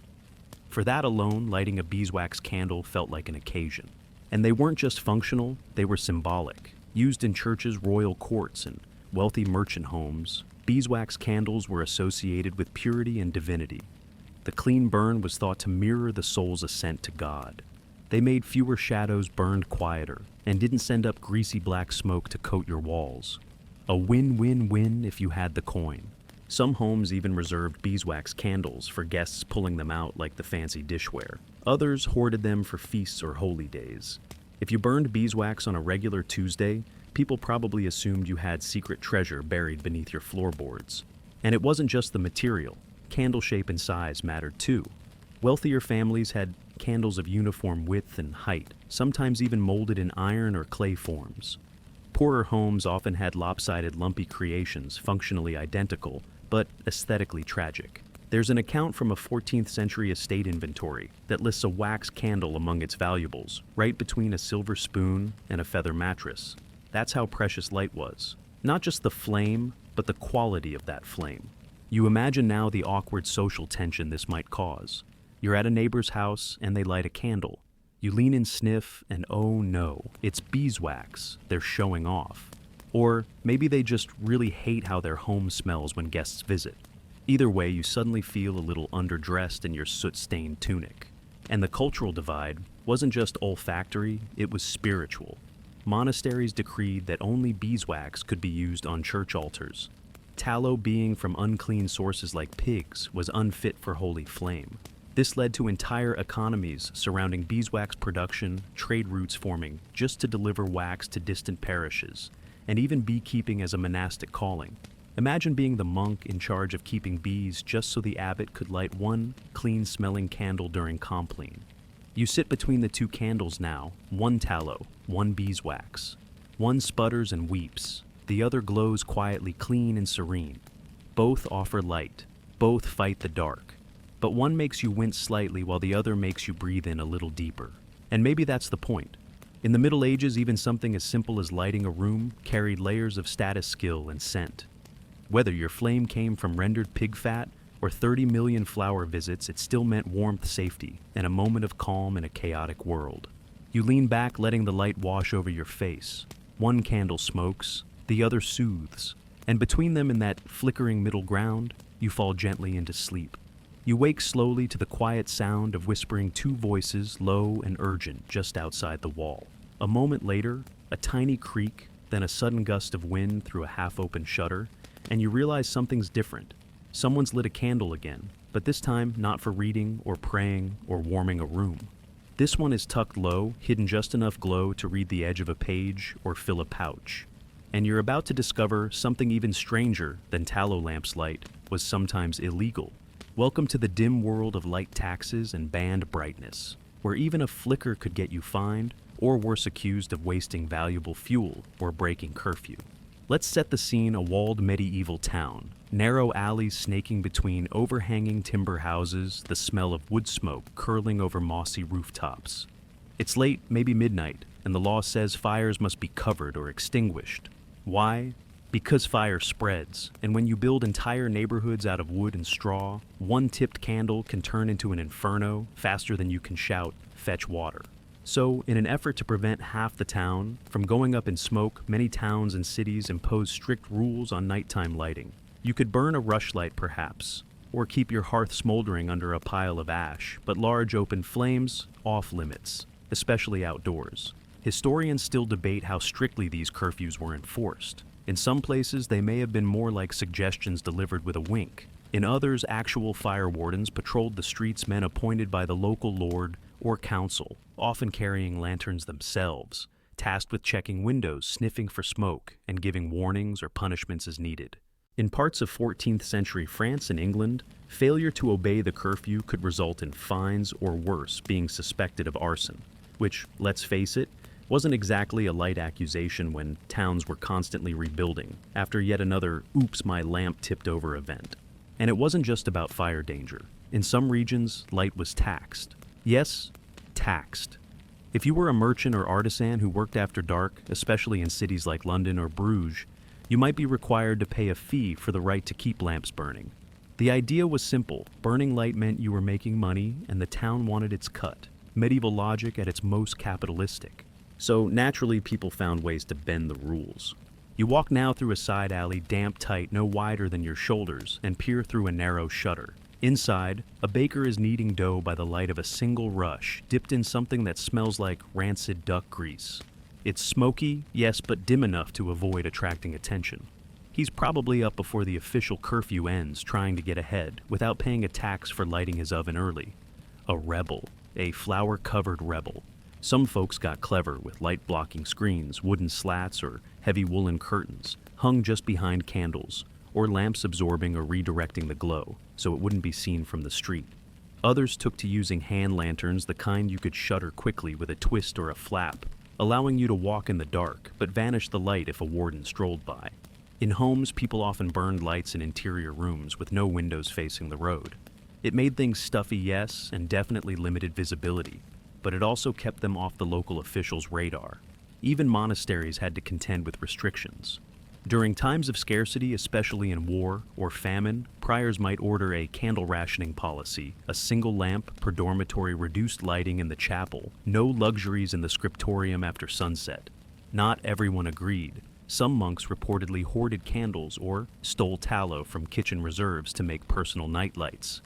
For that alone, lighting a beeswax candle felt like an occasion. And they weren't just functional, they were symbolic. Used in churches, royal courts, and wealthy merchant homes, beeswax candles were associated with purity and divinity. The clean burn was thought to mirror the soul's ascent to God. They made fewer shadows, burned quieter, and didn't send up greasy black smoke to coat your walls. A win-win-win if you had the coin. Some homes even reserved beeswax candles for guests pulling them out like the fancy dishware. Others hoarded them for feasts or holy days. If you burned beeswax on a regular Tuesday, people probably assumed you had secret treasure buried beneath your floorboards. And it wasn't just the material. Candle shape and size mattered too. Wealthier families had candles of uniform width and height, sometimes even molded in iron or clay forms. Poorer homes often had lopsided, lumpy creations, functionally identical, but aesthetically tragic. There's an account from a 14th century estate inventory that lists a wax candle among its valuables, right between a silver spoon and a feather mattress. That's how precious light was. Not just the flame, but the quality of that flame. You imagine now the awkward social tension this might cause. You're at a neighbor's house and they light a candle. You lean and sniff, and oh no, it's beeswax. They're showing off. Or maybe they just really hate how their home smells when guests visit. Either way, you suddenly feel a little underdressed in your soot-stained tunic. And the cultural divide wasn't just olfactory, it was spiritual. Monasteries decreed that only beeswax could be used on church altars. Tallow being from unclean sources like pigs was unfit for holy flame. This led to entire economies surrounding beeswax production, trade routes forming just to deliver wax to distant parishes, and even beekeeping as a monastic calling. Imagine being the monk in charge of keeping bees just so the abbot could light one clean-smelling candle during compline. You sit between the two candles now, one tallow, one beeswax. One sputters and weeps, the other glows quietly clean and serene. Both offer light, both fight the dark. But one makes you wince slightly while the other makes you breathe in a little deeper. And maybe that's the point. In the Middle Ages, even something as simple as lighting a room carried layers of status, skill, and scent. Whether your flame came from rendered pig fat or 30 million flower visits, it still meant warmth, safety, and a moment of calm in a chaotic world. You lean back, letting the light wash over your face. One candle smokes, the other soothes, and between them in that flickering middle ground, you fall gently into sleep. You wake slowly to the quiet sound of whispering two voices, low and urgent, just outside the wall. A moment later, a tiny creak, then a sudden gust of wind through a half-open shutter, and you realize something's different. Someone's lit a candle again, but this time not for reading or praying or warming a room. This one is tucked low, hidden just enough glow to read the edge of a page or fill a pouch. And you're about to discover something even stranger than tallow lamps light was sometimes illegal. Welcome to the dim world of light taxes and banned brightness, where even a flicker could get you fined, or worse, accused of wasting valuable fuel or breaking curfew. Let's set the scene: a walled medieval town, narrow alleys snaking between overhanging timber houses, the smell of wood smoke curling over mossy rooftops. It's late, maybe midnight, and the law says fires must be covered or extinguished. Why? Because fire spreads, and when you build entire neighborhoods out of wood and straw, one tipped candle can turn into an inferno faster than you can shout, "Fetch water." So, in an effort to prevent half the town from going up in smoke, many towns and cities impose strict rules on nighttime lighting. You could burn a rushlight perhaps, or keep your hearth smoldering under a pile of ash, but large open flames, off limits, especially outdoors. Historians still debate how strictly these curfews were enforced. In some places, they may have been more like suggestions delivered with a wink. In others, actual fire wardens patrolled the streets, men appointed by the local lord or council, often carrying lanterns themselves, tasked with checking windows, sniffing for smoke, and giving warnings or punishments as needed. In parts of 14th century France and England, failure to obey the curfew could result in fines or worse, being suspected of arson, which, let's face it, wasn't exactly a light accusation when towns were constantly rebuilding after yet another oops my lamp tipped over event. And it wasn't just about fire danger. In some regions, light was taxed. Yes, taxed. If you were a merchant or artisan who worked after dark, especially in cities like London or Bruges, you might be required to pay a fee for the right to keep lamps burning. The idea was simple. Burning light meant you were making money, and the town wanted its cut. Medieval logic at its most capitalistic. So naturally, people found ways to bend the rules. You walk now through a side alley, damp tight, no wider than your shoulders, and peer through a narrow shutter. Inside, a baker is kneading dough by the light of a single rush, dipped in something that smells like rancid duck grease. It's smoky, yes, but dim enough to avoid attracting attention. He's probably up before the official curfew ends, trying to get ahead, without paying a tax for lighting his oven early. A rebel. A flour-covered rebel. Some folks got clever with light-blocking screens, wooden slats, or heavy woolen curtains, hung just behind candles, or lamps absorbing or redirecting the glow, so it wouldn't be seen from the street. Others took to using hand lanterns, the kind you could shutter quickly with a twist or a flap, allowing you to walk in the dark, but vanish the light if a warden strolled by. In homes, people often burned lights in interior rooms with no windows facing the road. It made things stuffy, yes, and definitely limited visibility, but it also kept them off the local officials' radar. Even monasteries had to contend with restrictions. During times of scarcity, especially in war or famine, priors might order a candle rationing policy, a single lamp per dormitory, reduced lighting in the chapel, no luxuries in the scriptorium after sunset. Not everyone agreed. Some monks reportedly hoarded candles or stole tallow from kitchen reserves to make personal night lights.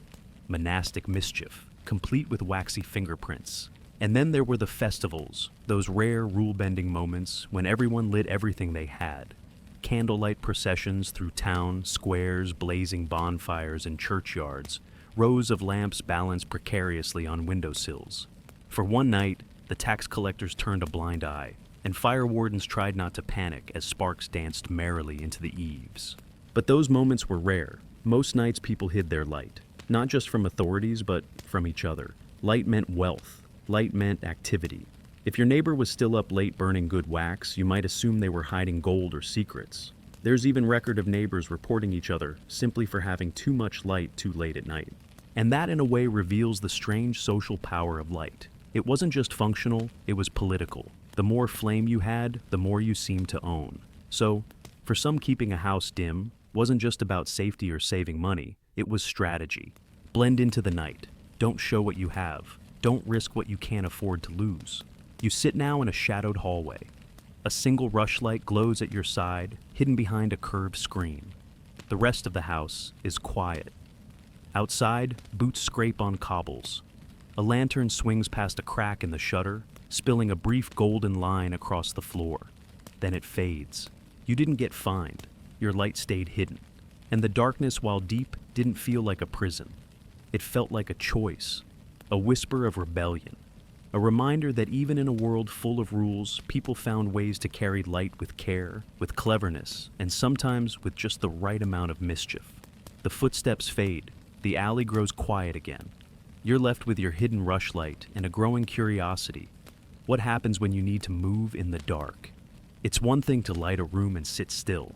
Monastic mischief, complete with waxy fingerprints. And then there were the festivals, those rare rule-bending moments when everyone lit everything they had. Candlelight processions through town, squares, blazing bonfires in churchyards, rows of lamps balanced precariously on windowsills. For one night, the tax collectors turned a blind eye, and fire wardens tried not to panic as sparks danced merrily into the eaves. But those moments were rare. Most nights people hid their light, not just from authorities, but from each other. Light meant wealth. Light meant activity. If your neighbor was still up late burning good wax, you might assume they were hiding gold or secrets. There's even record of neighbors reporting each other simply for having too much light too late at night. And that in a way reveals the strange social power of light. It wasn't just functional, it was political. The more flame you had, the more you seemed to own. So, for some, keeping a house dim wasn't just about safety or saving money, it was strategy. Blend into the night. Don't show what you have. Don't risk what you can't afford to lose. You sit now in a shadowed hallway. A single rushlight glows at your side, hidden behind a curved screen. The rest of the house is quiet. Outside, boots scrape on cobbles. A lantern swings past a crack in the shutter, spilling a brief golden line across the floor. Then it fades. You didn't get fined. Your light stayed hidden. And the darkness, while deep, didn't feel like a prison. It felt like a choice. A whisper of rebellion. A reminder that even in a world full of rules, people found ways to carry light with care, with cleverness, and sometimes with just the right amount of mischief. The footsteps fade. The alley grows quiet again. You're left with your hidden rushlight and a growing curiosity. What happens when you need to move in the dark? It's one thing to light a room and sit still.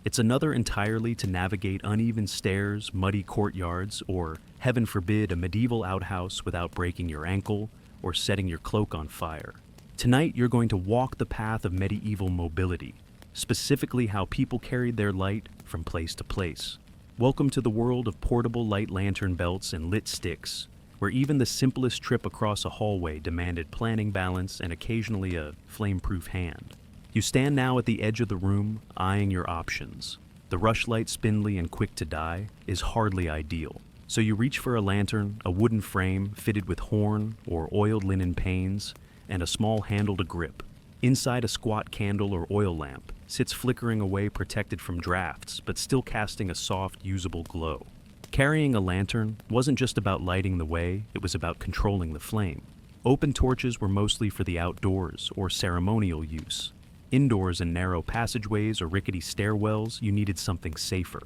It's another entirely to navigate uneven stairs, muddy courtyards, or, heaven forbid, a medieval outhouse without breaking your ankle or setting your cloak on fire. Tonight, you're going to walk the path of medieval mobility, specifically how people carried their light from place to place. Welcome to the world of portable light lantern belts and lit sticks, where even the simplest trip across a hallway demanded planning, balance, and occasionally a flame-proof hand. You stand now at the edge of the room, eyeing your options. The rushlight, spindly and quick to die, is hardly ideal. So you reach for a lantern, a wooden frame fitted with horn or oiled linen panes, and a small handle to grip. Inside, a squat candle or oil lamp sits flickering away, protected from drafts, but still casting a soft, usable glow. Carrying a lantern wasn't just about lighting the way, it was about controlling the flame. Open torches were mostly for the outdoors or ceremonial use. Indoors, in narrow passageways or rickety stairwells, you needed something safer.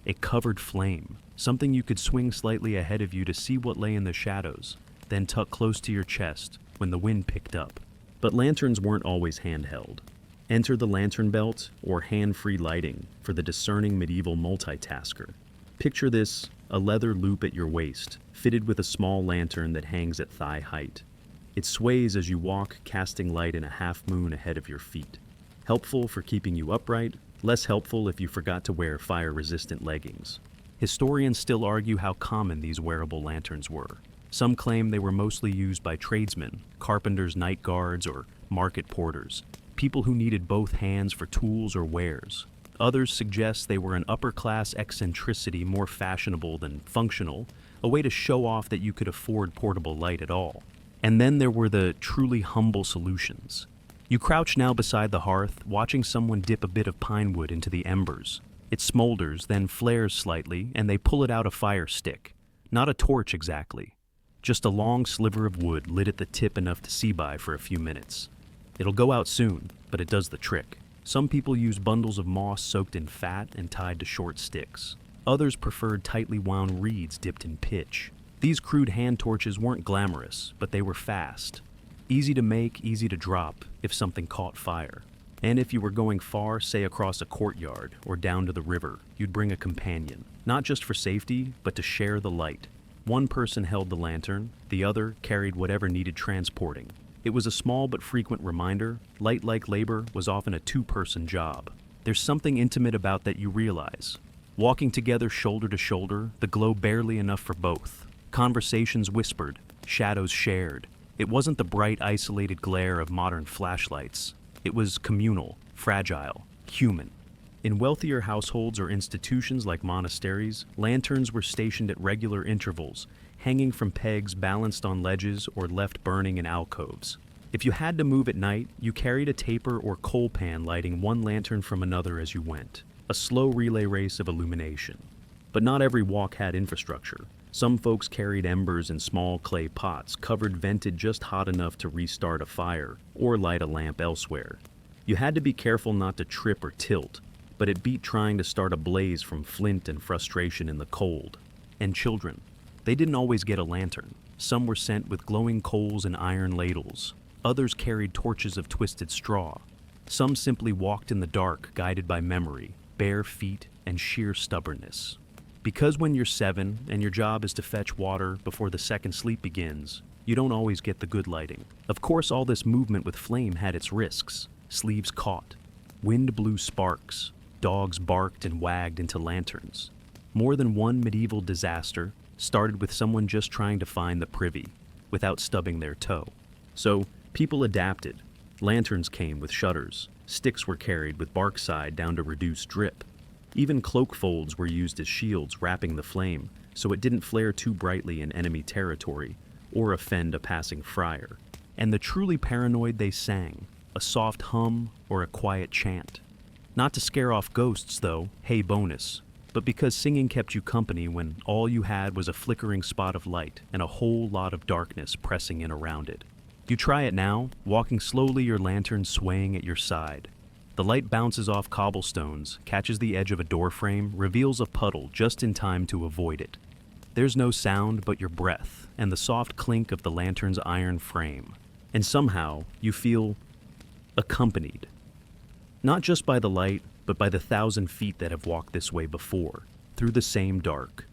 a covered flame, something you could swing slightly ahead of you to see what lay in the shadows, then tuck close to your chest when the wind picked up. But lanterns weren't always handheld. Enter the lantern belt, or hand-free lighting, for the discerning medieval multitasker. Picture this, a leather loop at your waist, fitted with a small lantern that hangs at thigh height. It sways as you walk, casting light in a half-moon ahead of your feet. Helpful for keeping you upright, less helpful if you forgot to wear fire-resistant leggings. Historians still argue how common these wearable lanterns were. Some claim they were mostly used by tradesmen, carpenters, night guards, or market porters, people who needed both hands for tools or wares. Others suggest they were an upper-class eccentricity more fashionable than functional, a way to show off that you could afford portable light at all. And then there were the truly humble solutions. You crouch now beside the hearth, watching someone dip a bit of pine wood into the embers. It smolders, then flares slightly, and they pull it out a fire stick. Not a torch exactly. Just a long sliver of wood lit at the tip enough to see by for a few minutes. It'll go out soon, but it does the trick. Some people use bundles of moss soaked in fat and tied to short sticks. Others preferred tightly wound reeds dipped in pitch. These crude hand torches weren't glamorous, but they were fast. Easy to make, easy to drop if something caught fire. And if you were going far, say across a courtyard or down to the river, you'd bring a companion, not just for safety, but to share the light. One person held the lantern, the other carried whatever needed transporting. It was a small but frequent reminder, light like labor was often a two-person job. There's something intimate about that you realize. Walking together shoulder to shoulder, the glow barely enough for both. Conversations whispered, shadows shared. It wasn't the bright, isolated glare of modern flashlights. It was communal, fragile, human. In wealthier households or institutions like monasteries, lanterns were stationed at regular intervals, hanging from pegs balanced on ledges or left burning in alcoves. If you had to move at night, you carried a taper or coal pan lighting one lantern from another as you went. A slow relay race of illumination. But not every walk had infrastructure. Some folks carried embers in small clay pots, covered vented just hot enough to restart a fire or light a lamp elsewhere. You had to be careful not to trip or tilt, but it beat trying to start a blaze from flint and frustration in the cold. And children. They didn't always get a lantern. Some were sent with glowing coals and iron ladles. Others carried torches of twisted straw. Some simply walked in the dark, guided by memory, bare feet, and sheer stubbornness. Because when you're 7 and your job is to fetch water before the second sleep begins, you don't always get the good lighting. Of course, all this movement with flame had its risks. Sleeves caught. Wind blew sparks. Dogs barked and wagged into lanterns. More than one medieval disaster started with someone just trying to find the privy, without stubbing their toe. So, people adapted. Lanterns came with shutters. Sticks were carried with bark side down to reduce drip. Even cloak folds were used as shields wrapping the flame, so it didn't flare too brightly in enemy territory, or offend a passing friar. And the truly paranoid they sang, a soft hum or a quiet chant. Not to scare off ghosts though, hey bonus, but because singing kept you company when all you had was a flickering spot of light and a whole lot of darkness pressing in around it. You try it now, walking slowly, your lantern swaying at your side. The light bounces off cobblestones, catches the edge of a doorframe, reveals a puddle just in time to avoid it. There's no sound but your breath and the soft clink of the lantern's iron frame. And somehow, you feel accompanied. Not just by the light, but by the 1,000 feet that have walked this way before, through the same dark,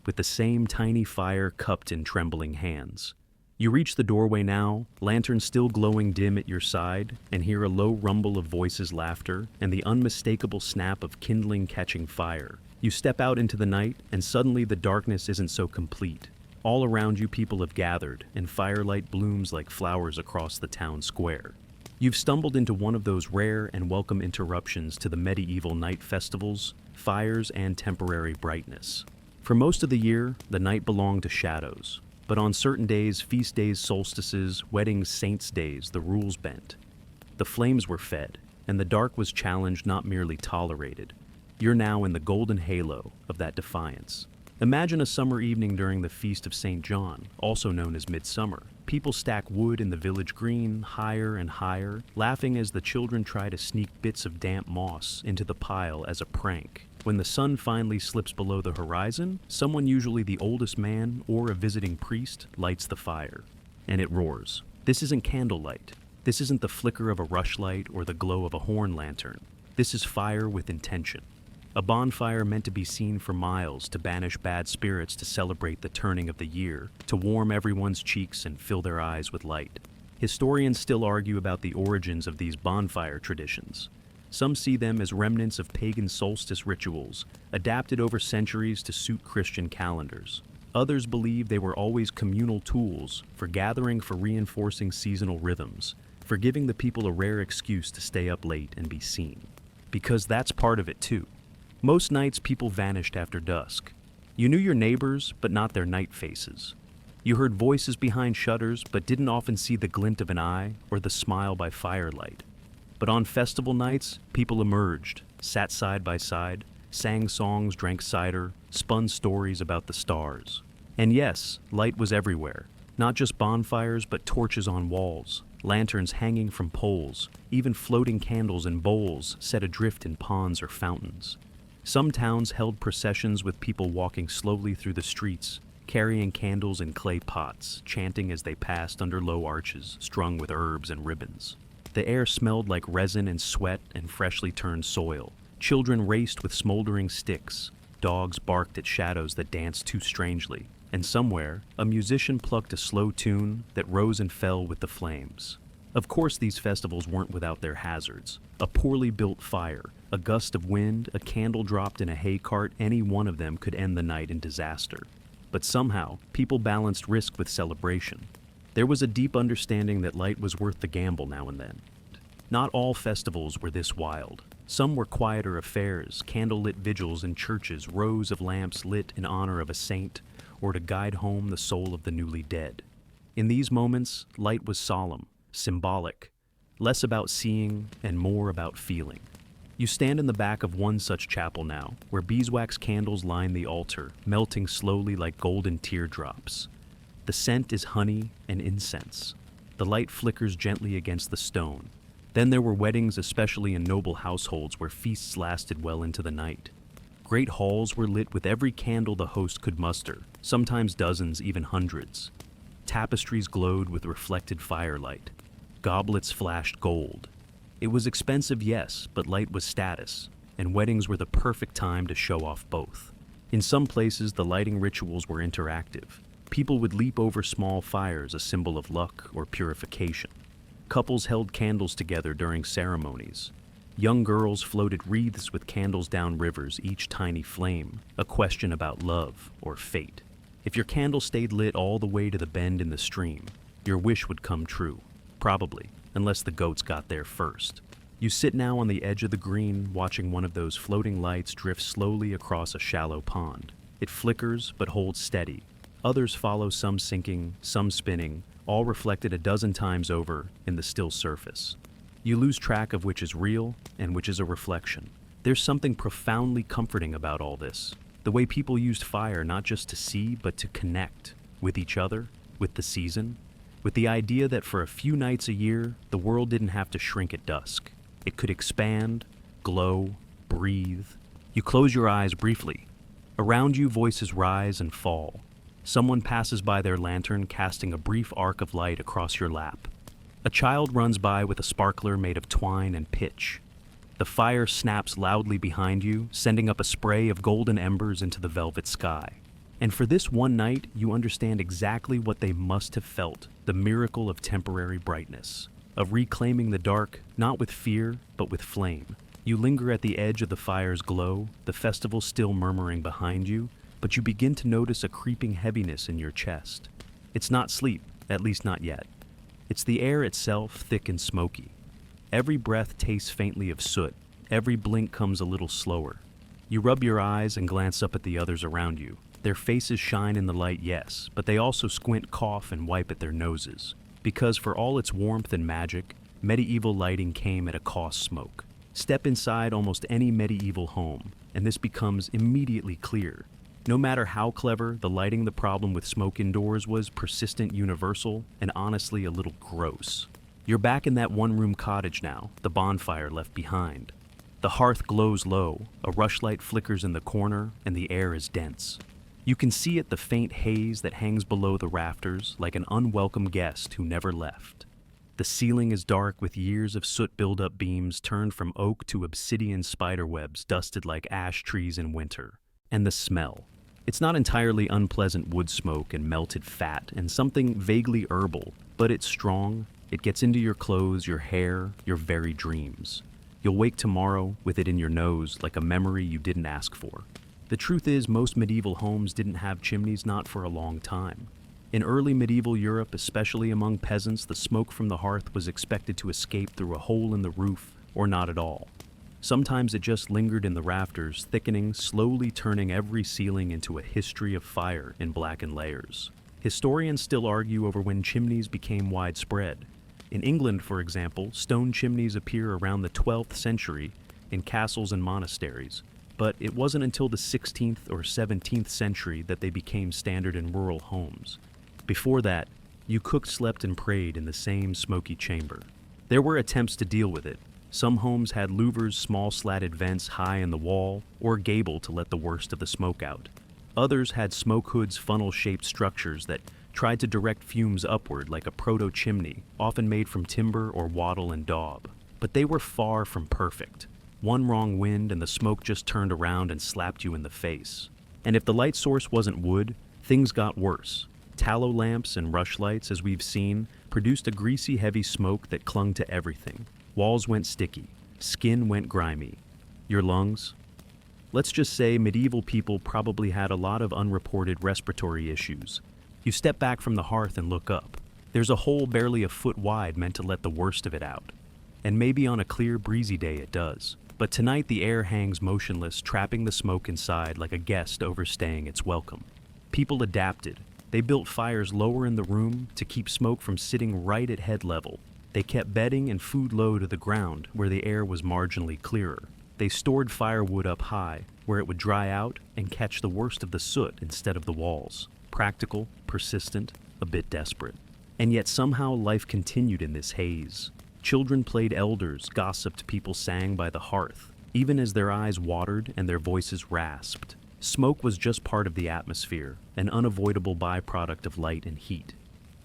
with the same tiny fire cupped in trembling hands. You reach the doorway now, lantern still glowing dim at your side, and hear a low rumble of voices' laughter and the unmistakable snap of kindling catching fire. You step out into the night, and suddenly the darkness isn't so complete. All around you people have gathered, and firelight blooms like flowers across the town square. You've stumbled into one of those rare and welcome interruptions to the medieval night festivals, fires, and temporary brightness. For most of the year, the night belonged to shadows. But on certain days, feast days, solstices, weddings, saints' days, the rules bent. The flames were fed, and the dark was challenged, not merely tolerated. You're now in the golden halo of that defiance. Imagine a summer evening during the Feast of St. John, also known as Midsummer. People stack wood in the village green, higher and higher, laughing as the children try to sneak bits of damp moss into the pile as a prank. When the sun finally slips below the horizon, someone, usually the oldest man or a visiting priest, lights the fire. And it roars. This isn't candlelight. This isn't the flicker of a rushlight or the glow of a horn lantern. This is fire with intention. A bonfire meant to be seen for miles, to banish bad spirits, to celebrate the turning of the year, to warm everyone's cheeks and fill their eyes with light. Historians still argue about the origins of these bonfire traditions. Some see them as remnants of pagan solstice rituals, adapted over centuries to suit Christian calendars. Others believe they were always communal tools for gathering, for reinforcing seasonal rhythms, for giving the people a rare excuse to stay up late and be seen. Because that's part of it too. Most nights people vanished after dusk. You knew your neighbors, but not their night faces. You heard voices behind shutters, but didn't often see the glint of an eye or the smile by firelight. But on festival nights, people emerged, sat side by side, sang songs, drank cider, spun stories about the stars. And yes, light was everywhere. Not just bonfires, but torches on walls, lanterns hanging from poles, even floating candles in bowls set adrift in ponds or fountains. Some towns held processions with people walking slowly through the streets, carrying candles in clay pots, chanting as they passed under low arches strung with herbs and ribbons. The air smelled like resin and sweat and freshly turned soil. Children raced with smoldering sticks. Dogs barked at shadows that danced too strangely. And somewhere, a musician plucked a slow tune that rose and fell with the flames. Of course, these festivals weren't without their hazards. A poorly built fire, a gust of wind, a candle dropped in a hay cart, any one of them could end the night in disaster. But somehow, people balanced risk with celebration. There was a deep understanding that light was worth the gamble now and then. Not all festivals were this wild. Some were quieter affairs, candlelit vigils in churches, rows of lamps lit in honor of a saint, or to guide home the soul of the newly dead. In these moments, light was solemn, symbolic, less about seeing and more about feeling. You stand in the back of one such chapel now, where beeswax candles line the altar, melting slowly like golden teardrops. The scent is honey and incense. The light flickers gently against the stone. Then there were weddings, especially in noble households where feasts lasted well into the night. Great halls were lit with every candle the host could muster, sometimes dozens, even hundreds. Tapestries glowed with reflected firelight. Goblets flashed gold. It was expensive, yes, but light was status, and weddings were the perfect time to show off both. In some places, the lighting rituals were interactive. People would leap over small fires, a symbol of luck or purification. Couples held candles together during ceremonies. Young girls floated wreaths with candles down rivers, each tiny flame, a question about love or fate. If your candle stayed lit all the way to the bend in the stream, your wish would come true. Probably, unless the goats got there first. You sit now on the edge of the green, watching one of those floating lights drift slowly across a shallow pond. It flickers, but holds steady. Others follow, some sinking, some spinning, all reflected a dozen times over in the still surface. You lose track of which is real and which is a reflection. There's something profoundly comforting about all this. The way people used fire not just to see, but to connect with each other, with the season, with the idea that for a few nights a year, the world didn't have to shrink at dusk. It could expand, glow, breathe. You close your eyes briefly. Around you, voices rise and fall. Someone passes by their lantern, casting a brief arc of light across your lap. A child runs by with a sparkler made of twine and pitch. The fire snaps loudly behind you, sending up a spray of golden embers into the velvet sky. And for this one night, you understand exactly what they must have felt, the miracle of temporary brightness, of reclaiming the dark, not with fear, but with flame. You linger at the edge of the fire's glow, the festival still murmuring behind you, but you begin to notice a creeping heaviness in your chest. It's not sleep, at least not yet. It's the air itself, thick and smoky. Every breath tastes faintly of soot. Every blink comes a little slower. You rub your eyes and glance up at the others around you. Their faces shine in the light, yes, but they also squint, cough, and wipe at their noses. Because for all its warmth and magic, medieval lighting came at a cost smoke. Step inside almost any medieval home, and this becomes immediately clear. No matter how clever, the lighting the problem with smoke indoors was persistent, universal, and honestly a little gross. You're back in that one-room cottage now, the bonfire left behind. The hearth glows low, a rushlight flickers in the corner, and the air is dense. You can see it, the faint haze that hangs below the rafters like an unwelcome guest who never left. The ceiling is dark with years of soot buildup beams turned from oak to obsidian spiderwebs dusted like ash trees in winter. And the smell. It's not entirely unpleasant wood smoke and melted fat and something vaguely herbal, but it's strong. It gets into your clothes, your hair, your very dreams. You'll wake tomorrow with it in your nose like a memory you didn't ask for. The truth is, most medieval homes didn't have chimneys, not for a long time. In early medieval Europe, especially among peasants, the smoke from the hearth was expected to escape through a hole in the roof, or not at all. Sometimes it just lingered in the rafters, thickening, slowly turning every ceiling into a history of fire in blackened layers. Historians still argue over when chimneys became widespread. In England, for example, stone chimneys appear around the 12th century in castles and monasteries, but it wasn't until the 16th or 17th century that they became standard in rural homes. Before that, you cooked, slept, and prayed in the same smoky chamber. There were attempts to deal with it. Some homes had louvers, small slatted vents high in the wall, or gable to let the worst of the smoke out. Others had smoke hoods, funnel-shaped structures that tried to direct fumes upward like a proto-chimney, often made from timber or wattle and daub. But they were far from perfect. One wrong wind and the smoke just turned around and slapped you in the face. And if the light source wasn't wood, things got worse. Tallow lamps and rushlights, as we've seen, produced a greasy, heavy smoke that clung to everything. Walls went sticky. Skin went grimy. Your lungs? Let's just say medieval people probably had a lot of unreported respiratory issues. You step back from the hearth and look up. There's a hole barely a foot wide meant to let the worst of it out. And maybe on a clear, breezy day it does. But tonight the air hangs motionless, trapping the smoke inside like a guest overstaying its welcome. People adapted. They built fires lower in the room to keep smoke from sitting right at head level. They kept bedding and food low to the ground where the air was marginally clearer. They stored firewood up high where it would dry out and catch the worst of the soot instead of the walls. Practical, persistent, a bit desperate. And yet somehow life continued in this haze. Children played elders, gossiped, people sang by the hearth, even as their eyes watered and their voices rasped. Smoke was just part of the atmosphere, an unavoidable byproduct of light and heat.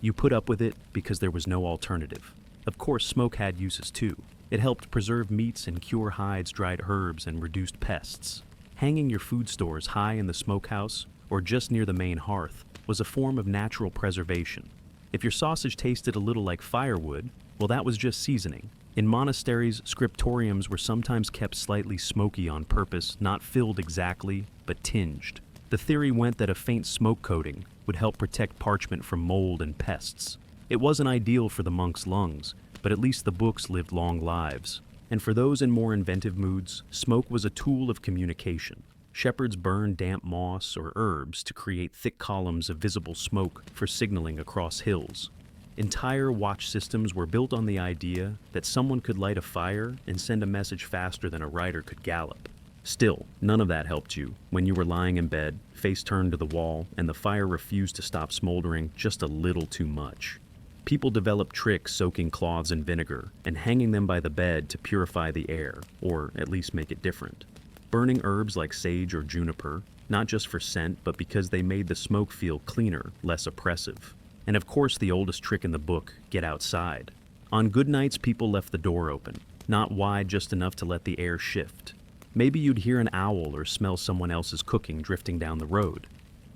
You put up with it because there was no alternative. Of course, smoke had uses too. It helped preserve meats and cure hides, dried herbs, and reduced pests. Hanging your food stores high in the smokehouse, or just near the main hearth, was a form of natural preservation. If your sausage tasted a little like firewood, well, that was just seasoning. In monasteries, scriptoriums were sometimes kept slightly smoky on purpose, not filled exactly, but tinged. The theory went that a faint smoke coating would help protect parchment from mold and pests. It wasn't ideal for the monks' lungs, but at least the books lived long lives. And for those in more inventive moods, smoke was a tool of communication. Shepherds burned damp moss or herbs to create thick columns of visible smoke for signaling across hills. Entire watch systems were built on the idea that someone could light a fire and send a message faster than a rider could gallop. Still, none of that helped you when you were lying in bed, face turned to the wall, and the fire refused to stop smoldering just a little too much. People developed tricks soaking cloths in vinegar and hanging them by the bed to purify the air, or at least make it different. Burning herbs like sage or juniper, not just for scent, but because they made the smoke feel cleaner, less oppressive. And of course the oldest trick in the book, get outside. On good nights, people left the door open, not wide, just enough to let the air shift. Maybe you'd hear an owl or smell someone else's cooking drifting down the road.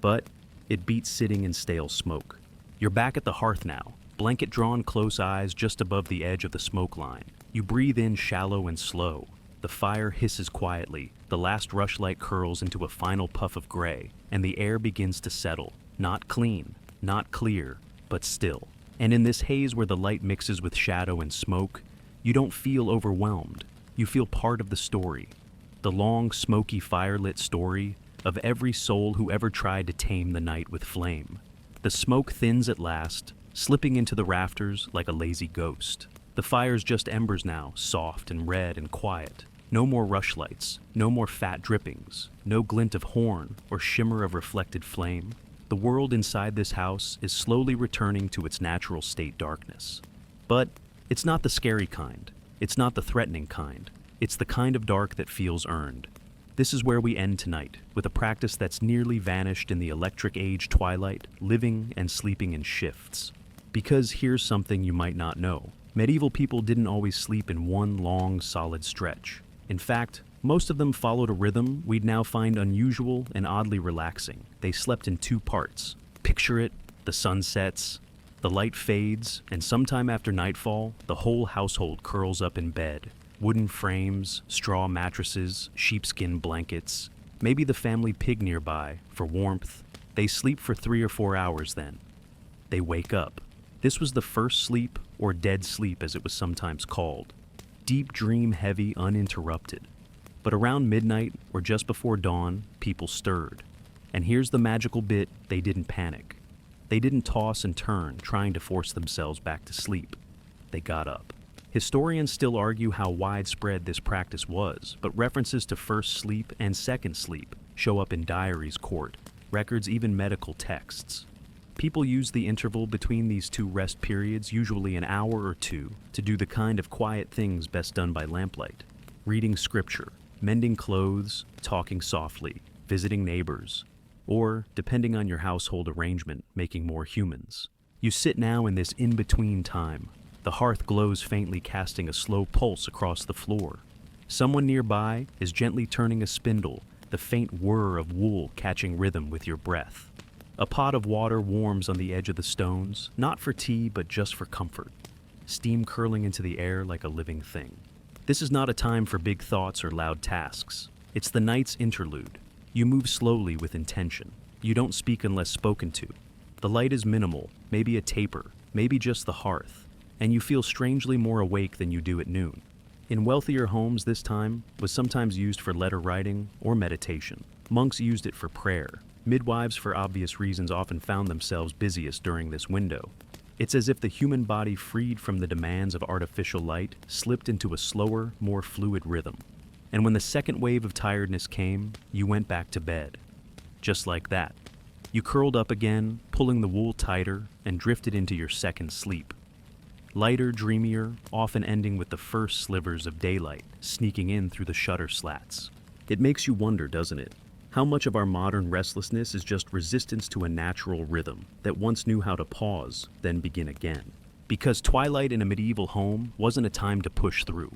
But it beats sitting in stale smoke. You're back at the hearth now, blanket drawn close, eyes just above the edge of the smoke line. You breathe in shallow and slow. The fire hisses quietly, the last rushlight curls into a final puff of gray, and the air begins to settle. Not clean, not clear, but still. And in this haze where the light mixes with shadow and smoke, you don't feel overwhelmed. You feel part of the story. The long, smoky, fire-lit story of every soul who ever tried to tame the night with flame. The smoke thins at last, slipping into the rafters like a lazy ghost. The fire's just embers now, soft and red and quiet. No more rushlights, no more fat drippings, no glint of horn or shimmer of reflected flame. The world inside this house is slowly returning to its natural state darkness. But it's not the scary kind. It's not the threatening kind. It's the kind of dark that feels earned. This is where we end tonight, with a practice that's nearly vanished in the electric age twilight, living and sleeping in shifts. Because here's something you might not know. Medieval people didn't always sleep in one long, solid stretch. In fact, most of them followed a rhythm we'd now find unusual and oddly relaxing. They slept in two parts. Picture it, the sun sets, the light fades, and sometime after nightfall, the whole household curls up in bed. Wooden frames, straw mattresses, sheepskin blankets, maybe the family pig nearby for warmth. They sleep for 3 or 4 hours then. They wake up. This was the first sleep, or dead sleep as it was sometimes called. Deep dream heavy, uninterrupted. But around midnight or just before dawn, people stirred. And here's the magical bit, they didn't panic. They didn't toss and turn, trying to force themselves back to sleep. They got up. Historians still argue how widespread this practice was, but references to first sleep and second sleep show up in diaries, court records, even medical texts. People use the interval between these two rest periods, usually an hour or two, to do the kind of quiet things best done by lamplight. Reading scripture, mending clothes, talking softly, visiting neighbors, or, depending on your household arrangement, making more humans. You sit now in this in-between time. The hearth glows faintly, casting a slow pulse across the floor. Someone nearby is gently turning a spindle, the faint whir of wool catching rhythm with your breath. A pot of water warms on the edge of the stones, not for tea but just for comfort. Steam curling into the air like a living thing. This is not a time for big thoughts or loud tasks. It's the night's interlude. You move slowly with intention. You don't speak unless spoken to. The light is minimal, maybe a taper, maybe just the hearth, and you feel strangely more awake than you do at noon. In wealthier homes, this time was sometimes used for letter writing or meditation. Monks used it for prayer. Midwives, for obvious reasons, often found themselves busiest during this window. It's as if the human body, freed from the demands of artificial light, slipped into a slower, more fluid rhythm. And when the second wave of tiredness came, you went back to bed. Just like that. You curled up again, pulling the wool tighter, and drifted into your second sleep. Lighter, dreamier, often ending with the first slivers of daylight sneaking in through the shutter slats. It makes you wonder, doesn't it? How much of our modern restlessness is just resistance to a natural rhythm that once knew how to pause, then begin again. Because twilight in a medieval home wasn't a time to push through.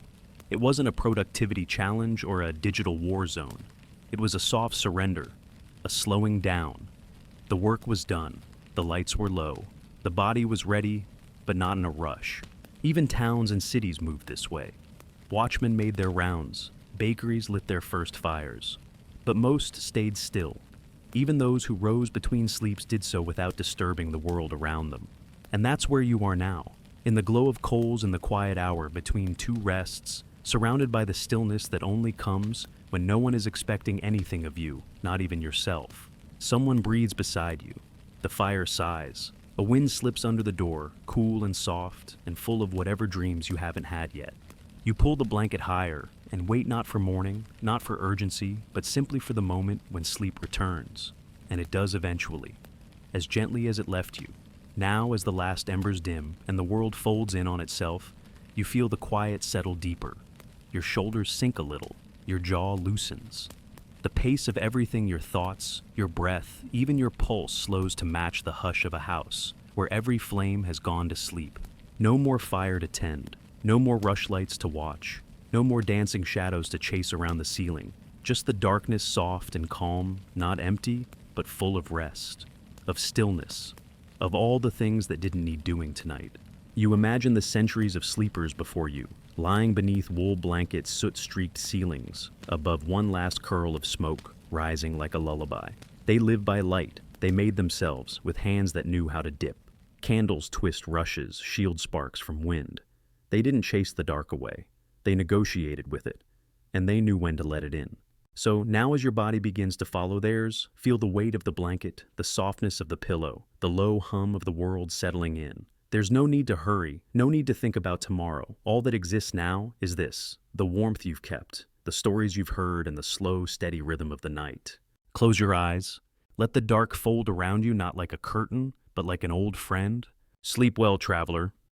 It wasn't a productivity challenge or a digital war zone. It was a soft surrender, a slowing down. The work was done. The lights were low. The body was ready, but not in a rush. Even towns and cities moved this way. Watchmen made their rounds. Bakeries lit their first fires. But most stayed still. Even those who rose between sleeps did so without disturbing the world around them. And that's where you are now, in the glow of coals in the quiet hour between two rests, surrounded by the stillness that only comes when no one is expecting anything of you, not even yourself. Someone breathes beside you. The fire sighs. A wind slips under the door, cool and soft, and full of whatever dreams you haven't had yet. You pull the blanket higher, and wait not for morning, not for urgency, but simply for the moment when sleep returns. And it does eventually, as gently as it left you. Now, as the last embers dim, and the world folds in on itself, you feel the quiet settle deeper. Your shoulders sink a little, your jaw loosens. The pace of everything, your thoughts, your breath, even your pulse slows to match the hush of a house, where every flame has gone to sleep. No more fire to tend, no more rushlights to watch, no more dancing shadows to chase around the ceiling. Just the darkness, soft and calm, not empty, but full of rest, of stillness, of all the things that didn't need doing tonight. You imagine the centuries of sleepers before you, lying beneath wool blankets, soot-streaked ceilings, above one last curl of smoke, rising like a lullaby. They lived by light. They made themselves, with hands that knew how to dip. Candles twist rushes, shield sparks from wind. They didn't chase the dark away. They negotiated with it, and they knew when to let it in. So now as your body begins to follow theirs, feel the weight of the blanket, the softness of the pillow, the low hum of the world settling in. There's no need to hurry, no need to think about tomorrow. All that exists now is this, the warmth you've kept, the stories you've heard, and the slow, steady rhythm of the night. Close your eyes. Let the dark fold around you, not like a curtain, but like an old friend. Sleep well, traveler.